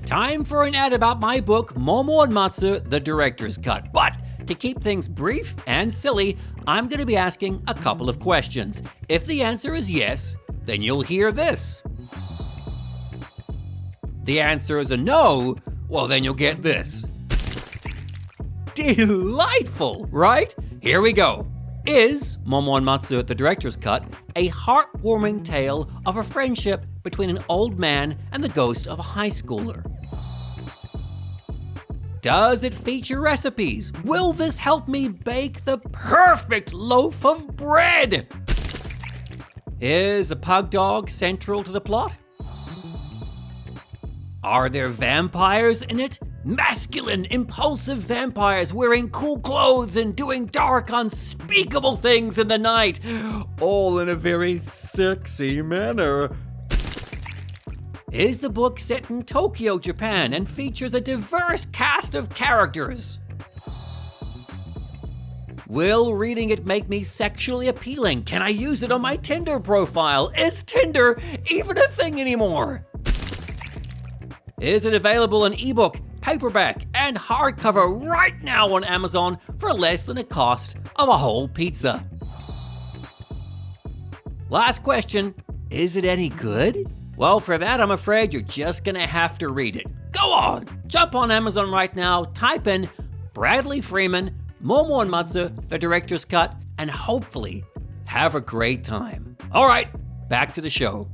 Time for an ad about my book, Momo and Matsu, The Director's Cut. But to keep things brief and silly, I'm going to be asking a couple of questions. If the answer is yes, then you'll hear this. The answer is a no, well then you'll get this. Delightful, right? Here we go. Is Momo and Matsu, The Director's Cut, a heartwarming tale of a friendship between an old man and the ghost of a high schooler? Does it feature recipes? Will this help me bake the perfect loaf of bread? Is a pug dog central to the plot? Are there vampires in it? Masculine, impulsive vampires wearing cool clothes and doing dark, unspeakable things in the night, all in a very sexy manner. Is the book set in Tokyo, Japan, and features a diverse cast of characters? Will reading it make me sexually appealing? Can I use it on my Tinder profile? Is Tinder even a thing anymore? Is it available in ebook, paperback, and hardcover right now on Amazon for less than the cost of a whole pizza? Last question, is it any good? Well, for that, I'm afraid you're just gonna have to read it. Go on, jump on Amazon right now, type in Bradley Freeman, Momo and Matsu, The Director's Cut, and hopefully have a great time. All right, back to the show.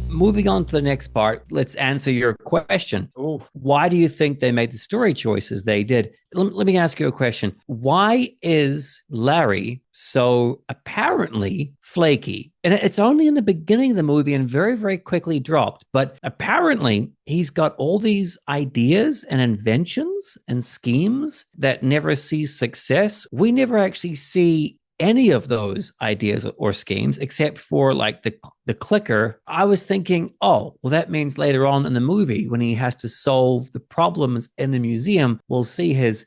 Moving on to the next part, let's answer your question. Ooh. Why do you think they made the story choices they did? Let me ask you a question. Why is Larry so apparently flaky? And it's only in the beginning of the movie and very, very quickly dropped. But apparently he's got all these ideas and inventions and schemes that never see success. We never actually see any of those ideas or schemes except for like the clicker. I was thinking, oh, well, that means later on in the movie when he has to solve the problems in the museum, we'll see his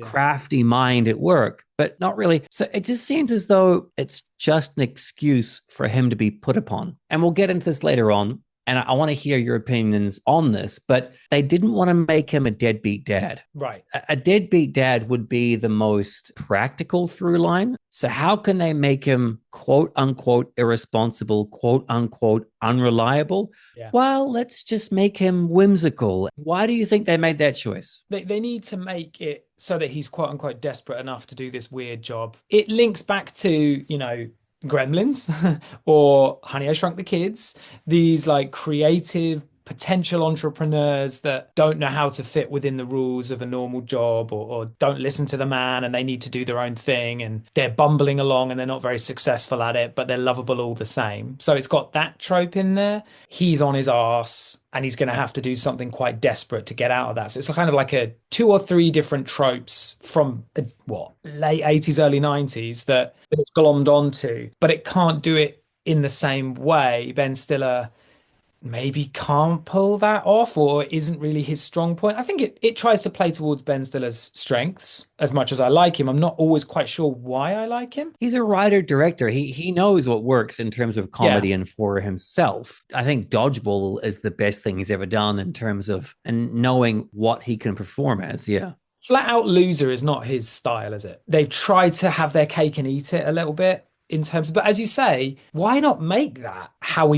crafty mind at work, but not really. So it just seems as though it's just an excuse for him to be put upon. And we'll get into this later on. And I want to hear your opinions on this, but they didn't want to make him a deadbeat dad. Right. A deadbeat dad would be the most practical through line. So how can they make him quote unquote irresponsible, quote unquote unreliable? Yeah. Well, let's just make him whimsical. Why do you think they made that choice? They need to make it so that he's quote unquote desperate enough to do this weird job. It links back to, Gremlins or Honey, I Shrunk the Kids, these like creative potential entrepreneurs that don't know how to fit within the rules of a normal job or don't listen to the man and they need to do their own thing and they're bumbling along and they're not very successful at it, but they're lovable all the same. So it's got that trope in there. He's on his arse and he's going to have to do something quite desperate to get out of that. So it's kind of like a 2 or 3 different tropes from late 80s, early 90s that it's glommed onto, but it can't do it in the same way. Ben Stiller maybe can't pull that off or isn't really his strong point. I think it tries to play towards Ben Stiller's strengths as much as I like him. I'm not always quite sure why I like him. He's a writer-director. He knows what works in terms of comedy and for himself. I think Dodgeball is the best thing he's ever done in terms of and knowing what he can perform as, Flat out loser is not his style, is it? They've tried to have their cake and eat it a little bit. In terms of, but as you say, why not make that how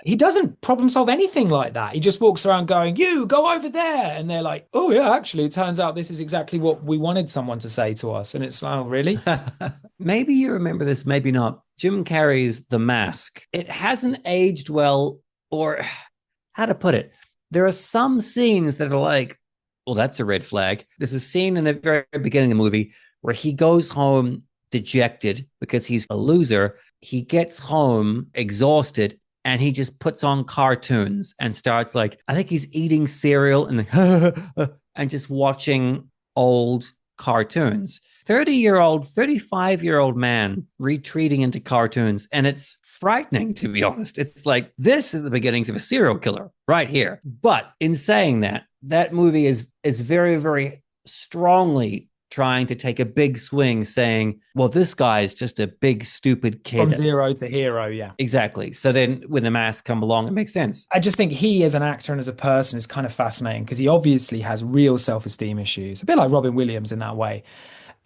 he doesn't problem solve anything like that. He just walks around going, you go over there. And they're like, oh yeah, actually, it turns out this is exactly what we wanted someone to say to us. And it's like, oh, really? Maybe you remember this, maybe not. Jim Carrey's The Mask. It hasn't aged well, or how to put it. There are some scenes that are like, well, that's a red flag. There's a scene in the very beginning of the movie where he goes home dejected because he's a loser. He gets home exhausted and he just puts on cartoons and starts like, I think he's eating cereal and and just watching old cartoons. 30-year-old, 35-year-old man retreating into cartoons. And it's frightening, to be honest. It's like, this is the beginnings of a serial killer right here. But in saying that, that movie is very, very strongly trying to take a big swing saying, well, this guy is just a big, stupid kid. From zero to hero, yeah. Exactly. So then when the mask come along, it makes sense. I just think he as an actor and as a person is kind of fascinating because he obviously has real self-esteem issues, a bit like Robin Williams in that way.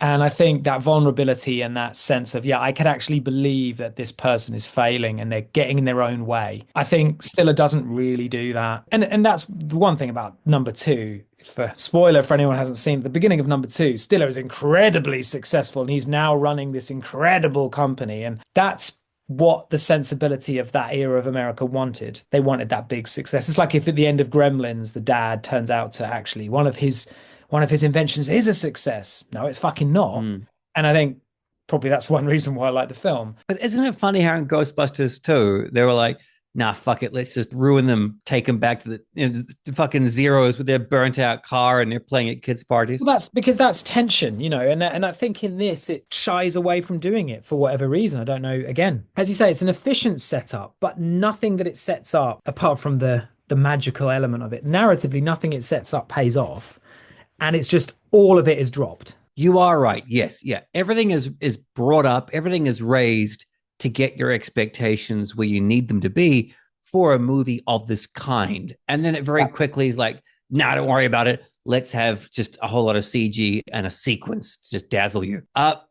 And I think that vulnerability and that sense of, I could actually believe that this person is failing and they're getting in their own way. I think Stiller doesn't really do that. And that's the one thing about number two. For spoiler for anyone who hasn't seen, at the beginning of number two, Stiller is incredibly successful and he's now running this incredible company. And that's what the sensibility of that era of America wanted. They wanted that big success. It's like if at the end of Gremlins, the dad turns out to actually one of his inventions is a success. No, it's fucking not. And I think probably that's one reason why I like the film. But isn't it funny how in Ghostbusters 2, they were like, nah, fuck it, let's just ruin them, take them back to the fucking zeros with their burnt out car and they're playing at kids' parties. Well, that's because that's tension, and I think in this, it shies away from doing it for whatever reason. I don't know. Again, as you say, it's an efficient setup, but nothing that it sets up, apart from the magical element of it, narratively, nothing it sets up pays off. And it's just all of it is dropped. You are right. Yes. Yeah. Everything is brought up. Everything is raised to get your expectations where you need them to be for a movie of this kind. And then it very quickly is like, nah, don't worry about it. Let's have just a whole lot of CG and a sequence to just dazzle you.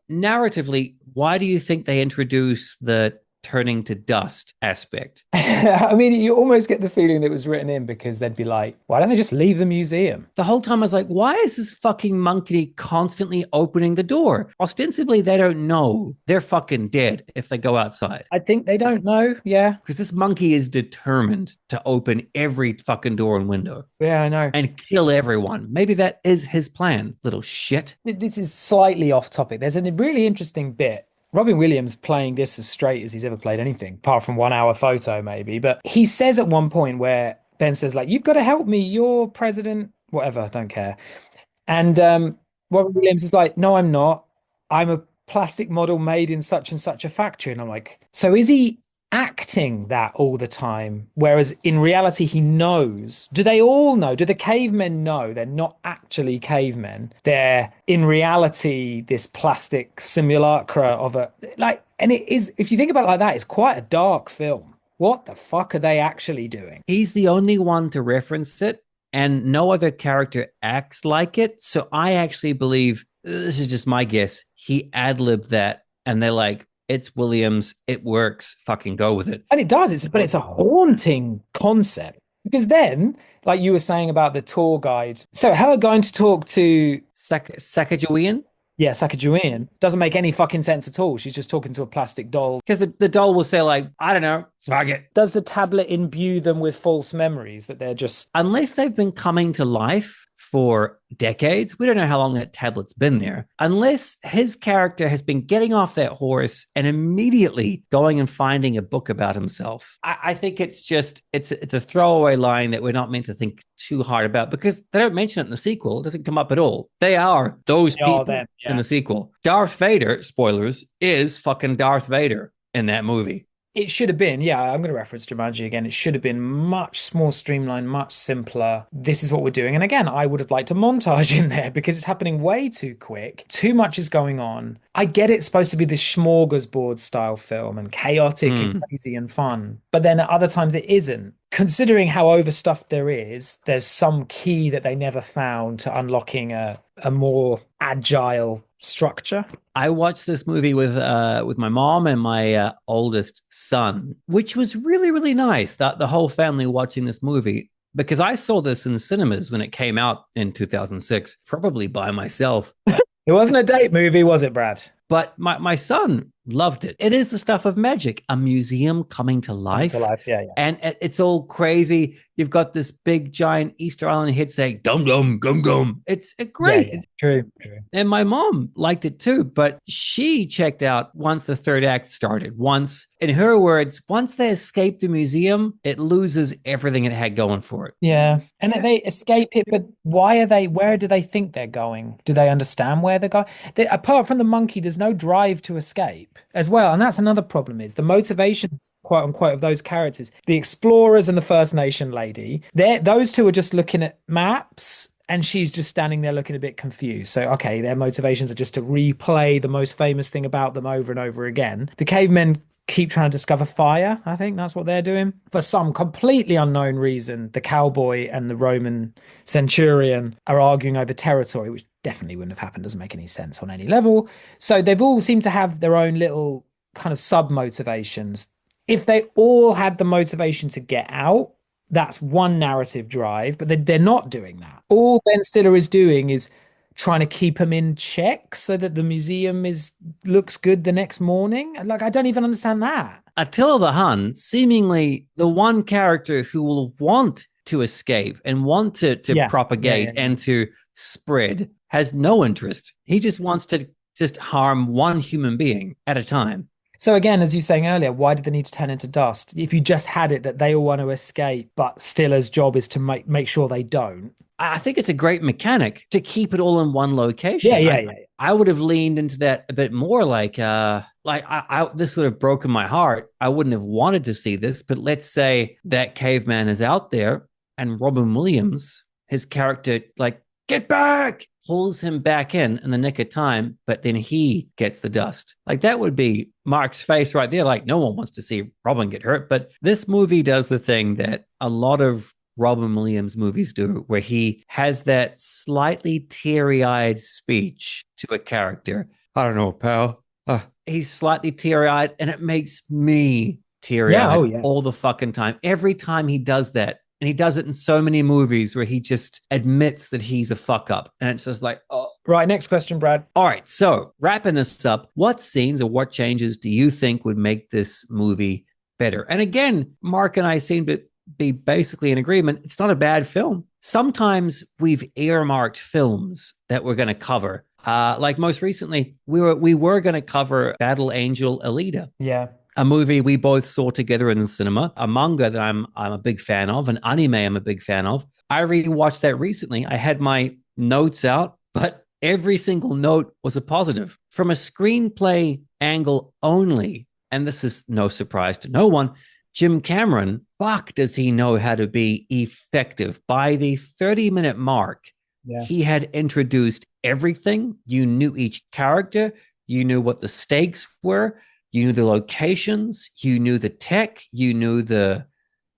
Narratively, why do you think they introduce the turning to dust aspect? I mean, you almost get the feeling that it was written in because they'd be like, why don't they just leave the museum? The whole time I was like, why is this fucking monkey constantly opening the door? Ostensibly, they don't know they're fucking dead if they go outside. I think they don't know, yeah. Because this monkey is determined to open every fucking door and window. Yeah, I know. And kill everyone. Maybe that is his plan, little shit. This is slightly off topic. There's a really interesting bit. Robin Williams playing this as straight as he's ever played anything, apart from 1 hour photo maybe. But he says at one point where Ben says, like, you've got to help me, you're president, whatever, don't care. And Robin Williams is like, no, I'm not. I'm a plastic model made in such and such a factory. And I'm like, so is he acting that all the time? Whereas in reality, he knows. Do they all know? Do the cavemen know they're not actually cavemen? They're in reality this plastic simulacra of a and it is, if you think about it like that, it's quite a dark film. What the fuck are they actually doing? He's the only one to reference it, and no other character acts like it. So I actually believe, this is just my guess, he ad-libbed that, and they're like, it's Williams, it works, fucking go with it. And it does, but it's a haunting concept. Because then, like you were saying about the tour guide, so her going to talk to Sacagawea? Yeah, Sacagawea doesn't make any fucking sense at all. She's just talking to a plastic doll. Because the doll will say, like, I don't know, fuck it. Does the tablet imbue them with false memories that they're just... Unless they've been coming to life for decades, we don't know how long that tablet's been there, unless his character has been getting off that horse and immediately going and finding a book about himself. I think it's just, it's a throwaway line that we're not meant to think too hard about, because they don't mention it in the sequel. It doesn't come up at all. They are those people in the sequel. Darth Vader, spoilers, is fucking Darth Vader in that movie. It should have been, I'm going to reference Jumanji again. It should have been much more streamlined, much simpler. This is what we're doing. And again, I would have liked a montage in there because it's happening way too quick. Too much is going on. I get it's supposed to be this smorgasbord style film and chaotic and crazy and fun. But then at other times it isn't. Considering how overstuffed there is, there's some key that they never found to unlocking a more agile structure. I watched this movie with my mom and my oldest son, which was really, really nice. That the whole family watching this movie, because I saw this in cinemas when it came out in 2006, probably by myself. It wasn't a date movie, was it, Brad? But my son loved it. It is the stuff of magic, a museum coming to life. Yeah. And it's all crazy. You've got this big, giant Easter Island hit saying, dum, dum, gum, gum. It's great. Yeah. True. And my mom liked it too, but she checked out once the third act started. Once, in her words, once they escape the museum, it loses everything it had going for it. Yeah. And they escape it, but where do they think they're going? Do they understand where they're going? Apart from the monkey, there's no drive to escape as well. And that's another problem, is the motivations, quote unquote, of those characters. The explorers and the First Nation lady, those two are just looking at maps And she's just standing there looking a bit confused. So, okay, their motivations are just to replay the most famous thing about them over and over again. The cavemen keep trying to discover fire. I think that's what they're doing. For some completely unknown reason, the cowboy and the Roman centurion are arguing over territory, which definitely wouldn't have happened. Doesn't make any sense on any level. So they've all seemed to have their own little kind of sub motivations. If they all had the motivation to get out, that's one narrative drive, but they're not doing that. All Ben Stiller is doing is trying to keep him in check so that the museum looks good the next morning. Like, I don't even understand that. Attila the Hun, seemingly the one character who will want to escape and want to propagate and to spread, has no interest. He just wants to just harm one human being at a time. So again, as you were saying earlier, why did they need to turn into dust? If you just had it that they all want to escape, but Stiller's job is to make sure they don't. I think it's a great mechanic to keep it all in one location. Yeah. I would have leaned into that a bit more. Like this would have broken my heart. I wouldn't have wanted to see this, but let's say that caveman is out there and Robin Williams, his character, like, get back, pulls him back in the nick of time, but then he gets the dust. Like, that would be Mark's face right there. Like, no one wants to see Robin get hurt, but this movie does the thing that a lot of Robin Williams movies do, where he has that slightly teary-eyed speech to a character. I don't know, pal. He's slightly teary-eyed, and it makes me teary-eyed all the fucking time. Every time he does that, and he does it in so many movies where he just admits that he's a fuck up. And it's just like, oh. Right, next question, Brad. All right, so wrapping this up, what scenes or what changes do you think would make this movie better? And again, Mark and I seem to be basically in agreement. It's not a bad film. Sometimes we've earmarked films that we're going to cover. Like most recently, we were going to cover Battle Angel Alita. Yeah. A movie we both saw together in the cinema, a manga that I'm a big fan of, an anime I'm a big fan of. I rewatched that recently. I had my notes out, but every single note was a positive. From a screenplay angle only, and this is no surprise to no one, Jim Cameron, fuck, does he know how to be effective. By the 30-minute mark, he had introduced everything. You knew each character. You knew what the stakes were. You knew the locations, you knew the tech, you knew the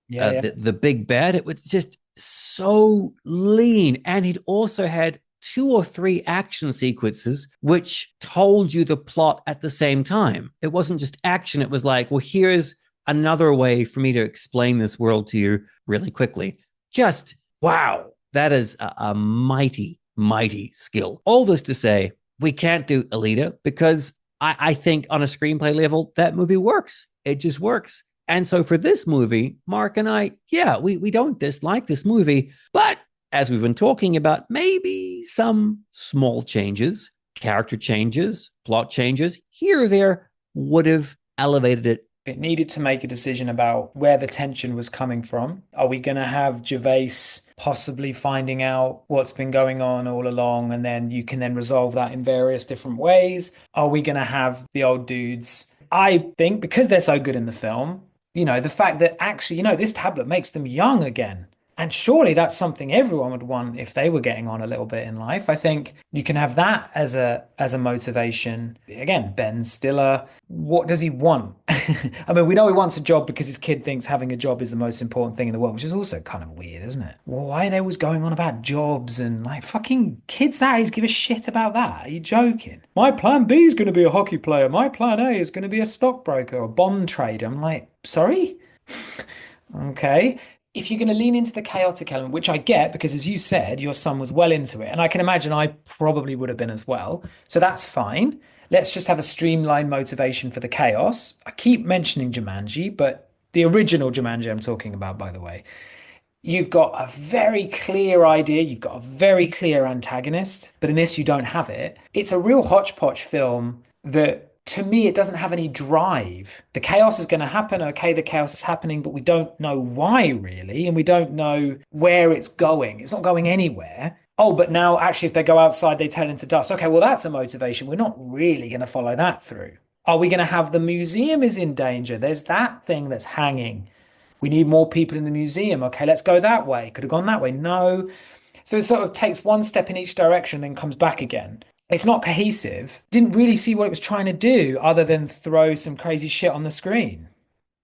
big bad. It was just so lean. And he'd also had 2 or 3 action sequences which told you the plot at the same time. It wasn't just action. It was like, well, here's another way for me to explain this world to you really quickly. Just, wow, that is a mighty, mighty skill. All this to say, we can't do Alita because I think on a screenplay level, that movie works. It just works. And so for this movie, Mark and I, we don't dislike this movie, but as we've been talking about, maybe some small changes, character changes, plot changes here or there would have elevated it. It needed to make a decision about where the tension was coming from. Are we going to have Gervais possibly finding out what's been going on all along, and then you can then resolve that in various different ways? Are we going to have the old dudes? I think because they're so good in the film, the fact that actually, this tablet makes them young again. And surely that's something everyone would want if they were getting on a little bit in life. I think you can have that as a motivation. Again, Ben Stiller, what does he want? I mean, we know he wants a job because his kid thinks having a job is the most important thing in the world, which is also kind of weird, isn't it? Well, why are they always going on about jobs and like fucking kids that age give a shit about that? Are you joking? My plan B is going to be a hockey player. My plan A is going to be a stockbroker or bond trader. I'm like, sorry? Okay. If you're going to lean into the chaotic element, which I get because, as you said, your son was well into it, and I can imagine I probably would have been as well. So that's fine. Let's just have a streamlined motivation for the chaos. I keep mentioning Jumanji, but the original Jumanji I'm talking about, by the way. You've got a very clear idea. You've got a very clear antagonist, but in this, you don't have it. It's a real hodgepodge film that, to me, it doesn't have any drive. The chaos is going to happen. Okay, the chaos is happening, but we don't know why really. And we don't know where it's going. It's not going anywhere. Oh, but now actually, if they go outside, they turn into dust. Okay, well, that's a motivation. We're not really going to follow that through. Are we going to have the museum is in danger? There's that thing that's hanging. We need more people in the museum. Okay, let's go that way. Could have gone that way. No. So it sort of takes one step in each direction, then comes back again. It's not cohesive. Didn't really see what it was trying to do other than throw some crazy shit on the screen.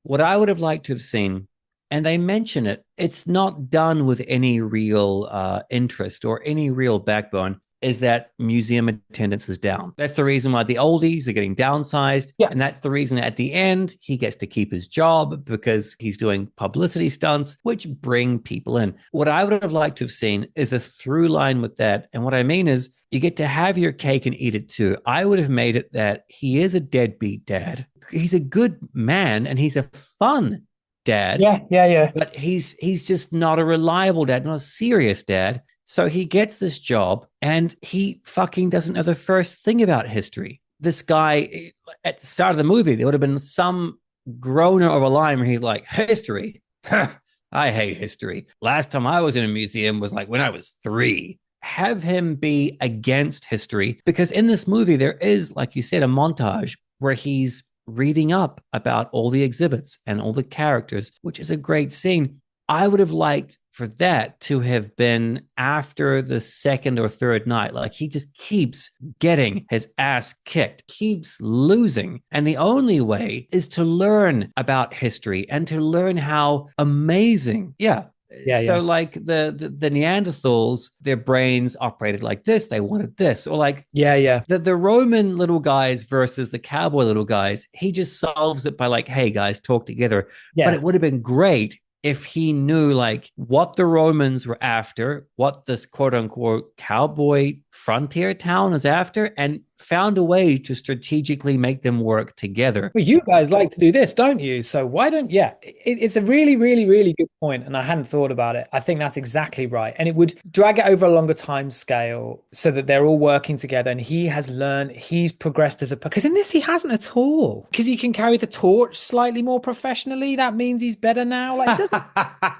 What I would have liked to have seen, and they mention it, it's not done with any real interest or any real backbone, is that museum attendance is down. That's the reason why the oldies are getting downsized. Yeah. And that's the reason at the end, he gets to keep his job because he's doing publicity stunts, which bring people in. What I would have liked to have seen is a through line with that. And what I mean is you get to have your cake and eat it too. I would have made it that he is a deadbeat dad. He's a good man and he's a fun dad. Yeah. But he's just not a reliable dad, not a serious dad. So he gets this job and he fucking doesn't know the first thing about history. This guy, at the start of the movie, there would have been some groaner of a line where he's like, history. I hate history. Last time I was in a museum was like when I was 3. Have him be against history, because in this movie, there is, like you said, a montage where he's reading up about all the exhibits and all the characters, which is a great scene. I would have liked for that to have been after the second or third night. Like he just keeps getting his ass kicked, keeps losing. And the only way is to learn about history and to learn how amazing. So like the Neanderthals, their brains operated like this. They wanted this. Or like the Roman little guys versus the cowboy little guys. He just solves it by like, hey guys, talk together. Yeah. But it would have been great if he knew like what the Romans were after, what this quote unquote cowboy frontier town is after, and found a way to strategically make them work together. Well, you guys like to do this, don't you? So why don't, it's a really, really, really good point, and I hadn't thought about it. I think that's exactly right. And it would drag it over a longer time scale so that they're all working together and he has learned, he's progressed as a, because in this he hasn't at all. Because he can carry the torch slightly more professionally. That means he's better now. Like, it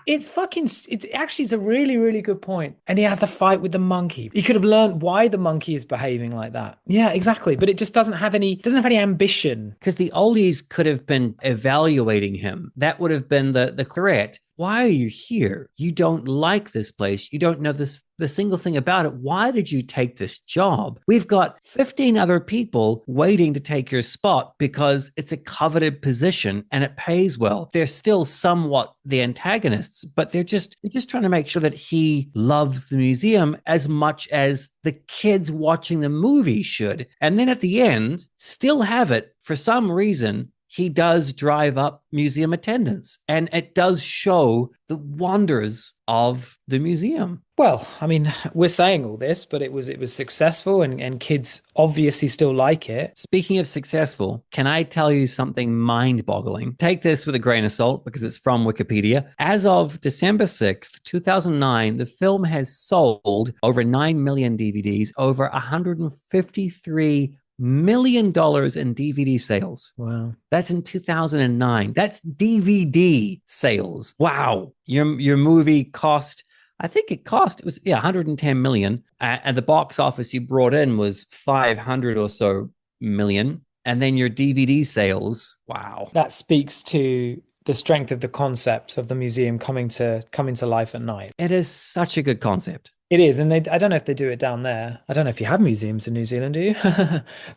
it's a really, really good point. And he has the fight with the monkey. He could have learned why the monkey is behaving like that. Yeah, exactly. But it just doesn't have any ambition. Because the oldies could have been evaluating him. That would have been the threat. Why are you here? You don't like this place. You don't know the single thing about it. Why did you take this job? We've got 15 other people waiting to take your spot because it's a coveted position and it pays well. They're still somewhat the antagonists, but they're just trying to make sure that he loves the museum as much as the kids watching the movie should. And then at the end, still have it for some reason. He does drive up museum attendance, and it does show the wonders of the museum. Well, I mean, we're saying all this, but it was successful and kids obviously still like it. Speaking of successful, can I tell you something mind-boggling? Take this with a grain of salt because it's from Wikipedia. As of December 6th, 2009, the film has sold over 9 million DVDs, over $153 million in DVD sales. Wow. That's in 2009. That's DVD sales. Wow. Your movie cost, it was 110 million. And the box office you brought in was 500 or so million. And then your DVD sales. Wow. That speaks to the strength of the concept of the museum coming to life at night. It is such a good concept. It is, and I don't know if they do it down there. I don't know if you have museums in New Zealand, do you?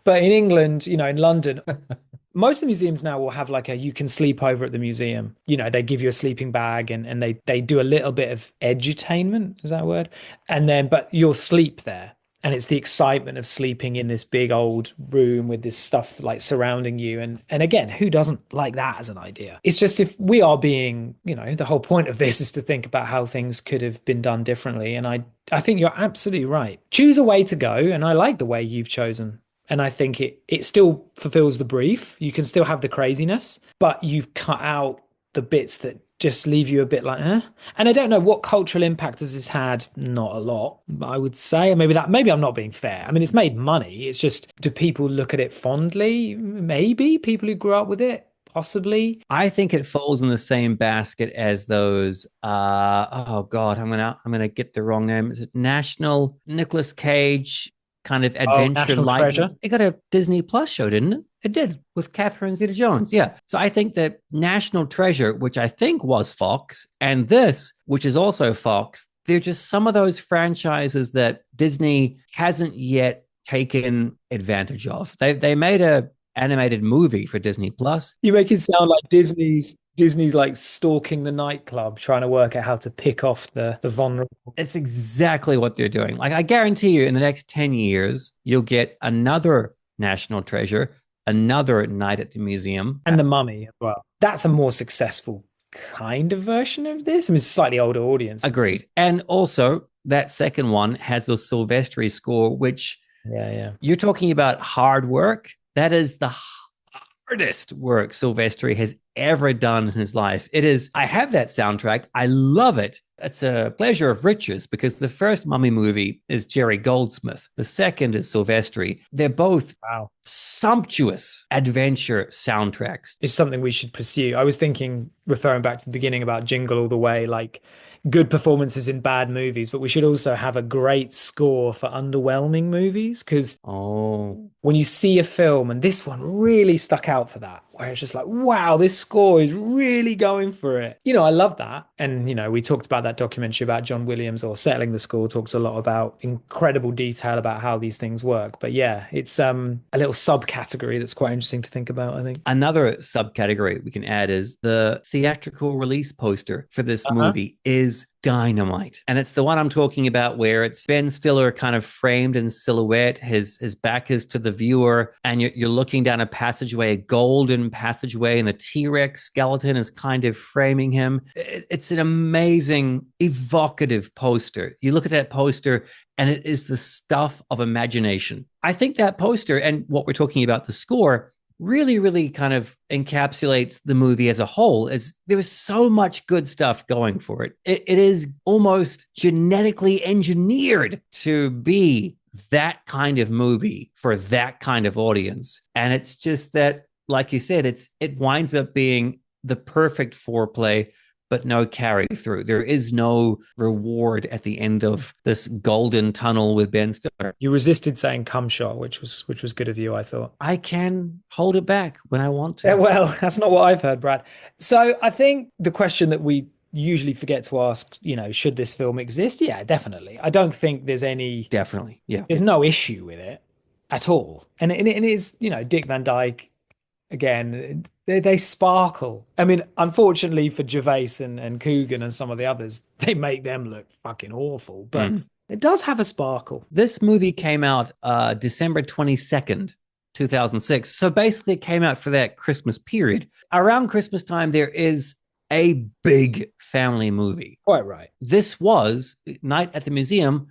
But in England, in London, most of the museums now will have like you can sleep over at the museum. They give you a sleeping bag and they do a little bit of edutainment, is that a word? And then, but you'll sleep there. And it's the excitement of sleeping in this big old room with this stuff like surrounding you. And again, who doesn't like that as an idea? It's just if we are being, the whole point of this is to think about how things could have been done differently. And I think you're absolutely right. Choose a way to go. And I like the way you've chosen. And I think it still fulfills the brief. You can still have the craziness, but you've cut out the bits that just leave you a bit like, eh? And I don't know what cultural impact has this had. Not a lot, I would say. Maybe I'm not being fair. I mean, it's made money. It's just, do people look at it fondly? Maybe people who grew up with it, possibly. I think it falls in the same basket as those. Oh God, I'm gonna get the wrong name. Is it National Nicolas Cage kind of adventure like? It got a Disney Plus show, didn't it? It did, with Catherine Zeta-Jones. Yeah. So I think that National Treasure, which I think was Fox, and this, which is also Fox, they're just some of those franchises that Disney hasn't yet taken advantage of. They made a animated movie for Disney Plus. You make it sound like Disney's like stalking the nightclub, trying to work out how to pick off the vulnerable. It's exactly what they're doing. Like, I guarantee you, in the next 10 years, you'll get another National Treasure, another Night at the Museum. And The Mummy as well. That's a more successful kind of version of this. I mean, it's a slightly older audience. Agreed. And also, that second one has a Silvestri score, which you're talking about hard work. That is the hardest work Silvestri has ever done in his life. It is, I have that soundtrack. I love it. It's a pleasure of riches because the first Mummy movie is Jerry Goldsmith. The second is Silvestri. They're both sumptuous adventure soundtracks. It's something we should pursue. I was thinking, referring back to the beginning about Jingle All the Way, like good performances in bad movies, but we should also have a great score for underwhelming movies, because when you see a film, and this one really stuck out for that, where it's just like, wow, this score is really going for it. You know, I love that. And, you know, we talked about that documentary about John Williams, or Settling the Score, talks a lot about incredible detail about how these things work. But yeah, it's a little subcategory that's quite interesting to think about, I think. Another subcategory we can add is the theatrical release poster for this movie is dynamite. And it's the one I'm talking about where it's Ben Stiller kind of framed in silhouette. His back is to the viewer, and you're looking down a passageway, a golden passageway, and the T-Rex skeleton is kind of framing him. It's an amazing, evocative poster. You look at that poster, and it is the stuff of imagination. I think that poster, and what we're talking about, the score, really, really kind of encapsulates the movie as a whole. Is there is so much good stuff going for it. It is almost genetically engineered to be that kind of movie for that kind of audience. And it's just that, like you said, it winds up being the perfect foreplay, but no carry through. There is no reward at the end of this golden tunnel with Ben Stiller. You resisted saying cum shot, which was good of you, I thought. I can hold it back when I want to. Yeah, well, that's not what I've heard, Brad. So I think the question that we usually forget to ask, you know, should this film exist? Yeah, definitely. I don't think there's any... Definitely, yeah. There's no issue with it at all. And it is, you know, Dick Van Dyke, again, they sparkle. I mean, unfortunately for Gervais and Coogan and some of the others, they make them look fucking awful. But it does have a sparkle. This movie came out December 22nd, 2006. So basically it came out for that Christmas period. Around Christmas time, there is a big family movie. Quite right. This was Night at the Museum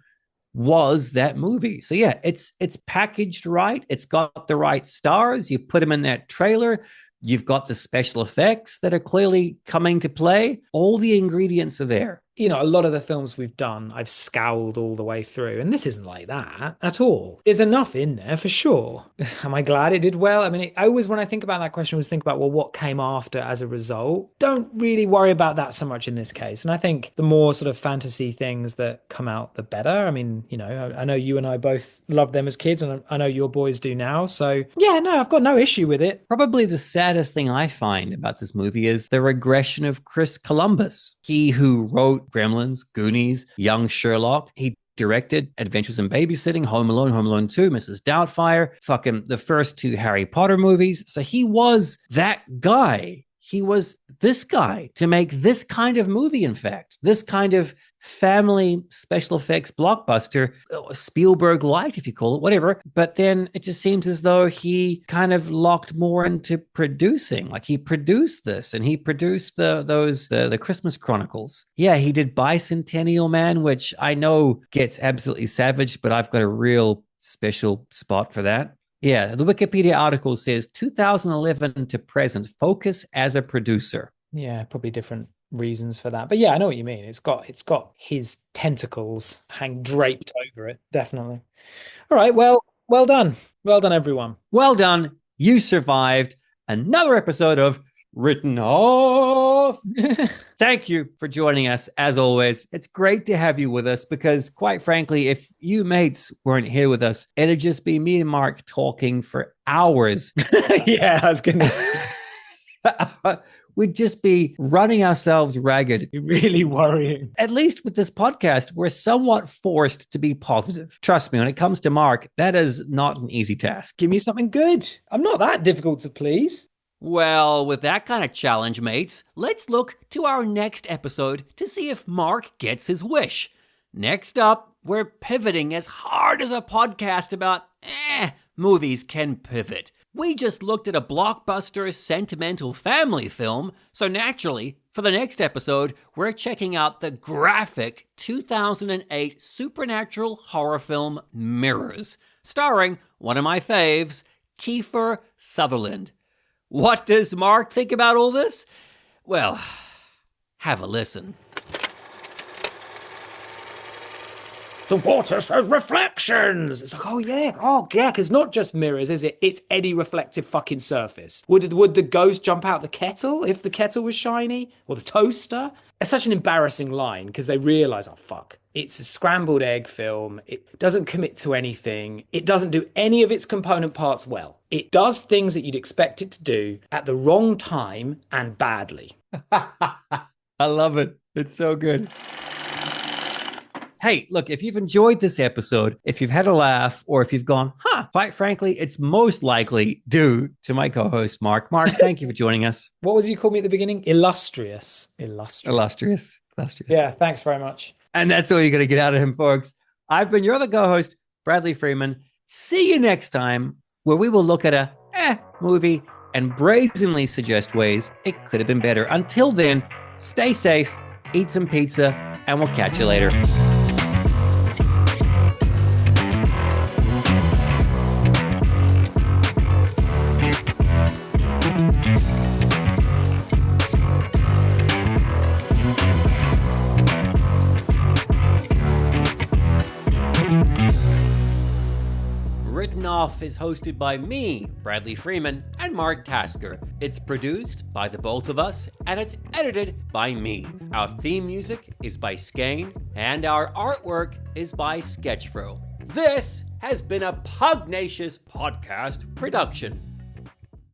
was that movie. So yeah, it's packaged right. It's got the right stars. You put them in that trailer. You've got the special effects that are clearly coming to play. All the ingredients are there. You know, a lot of the films we've done, I've scowled all the way through, and this isn't like that at all. There's enough in there for sure. Am I glad it did well? I mean, I always, when I think about that question, I always think about, well, what came after as a result? Don't really worry about that so much in this case. And I think the more sort of fantasy things that come out, the better. I mean, you know, I know you and I both loved them as kids, and I know your boys do now. So yeah, no, I've got no issue with it. Probably the saddest thing I find about this movie is the regression of Chris Columbus. He who wrote Gremlins, Goonies, Young Sherlock. He directed Adventures in Babysitting, Home Alone 2, Mrs. Doubtfire, fucking the first two Harry Potter movies. So he was that guy. He was this guy to make this kind of movie, in fact. This kind of family special effects blockbuster, Spielberg light, if you call it, whatever. But then it just seems as though he kind of locked more into producing. Like he produced this, and he produced the Christmas Chronicles. Yeah, he did Bicentennial Man, which I know gets absolutely savage, but I've got a real special spot for that. Yeah, the Wikipedia article says 2011 to present, focus as a producer. Yeah, probably different reasons for that, but yeah, I know what you mean. It's got his tentacles draped over it, definitely. All right, well done everyone. Well done. You survived another episode of Written Off. Thank you for joining us. As always, it's great to have you with us, because quite frankly, if you mates weren't here with us, it'd just be me and Mark talking for hours. Yeah, I was gonna say. We'd just be running ourselves ragged. Really worrying. At least with this podcast, we're somewhat forced to be positive. Trust me, when it comes to Mark, that is not an easy task. Give me something good. I'm not that difficult to please. Well, with that kind of challenge, mates, let's look to our next episode to see if Mark gets his wish. Next up, we're pivoting as hard as a podcast about movies can pivot. We just looked at a blockbuster sentimental family film, so naturally, for the next episode, we're checking out the graphic 2008 supernatural horror film Mirrors, starring one of my faves, Kiefer Sutherland. What does Mark think about all this? Well, have a listen. The water shows reflections. It's like, oh yeah, because not just mirrors, is it? It's any reflective fucking surface. Would the ghost jump out the kettle if the kettle was shiny? Or the toaster? It's such an embarrassing line because they realise, oh fuck, it's a scrambled egg film. It doesn't commit to anything. It doesn't do any of its component parts well. It does things that you'd expect it to do at the wrong time and badly. I love it. It's so good. Hey, look, if you've enjoyed this episode, if you've had a laugh, or if you've gone, quite frankly, it's most likely due to my co-host, Mark. Mark, thank you for joining us. What was you called me at the beginning? Illustrious. Yeah, thanks very much. And that's all you're going to get out of him, folks. I've been your other co-host, Bradley Freeman. See you next time, where we will look at a movie and brazenly suggest ways it could have been better. Until then, stay safe, eat some pizza, and we'll catch you later. Written Off is hosted by me, Bradley Freeman, and Mark Tasker. It's produced by the both of us, and it's edited by me. Our theme music is by Skane, and our artwork is by Sketchfro. This has been a Pugnacious Podcast production.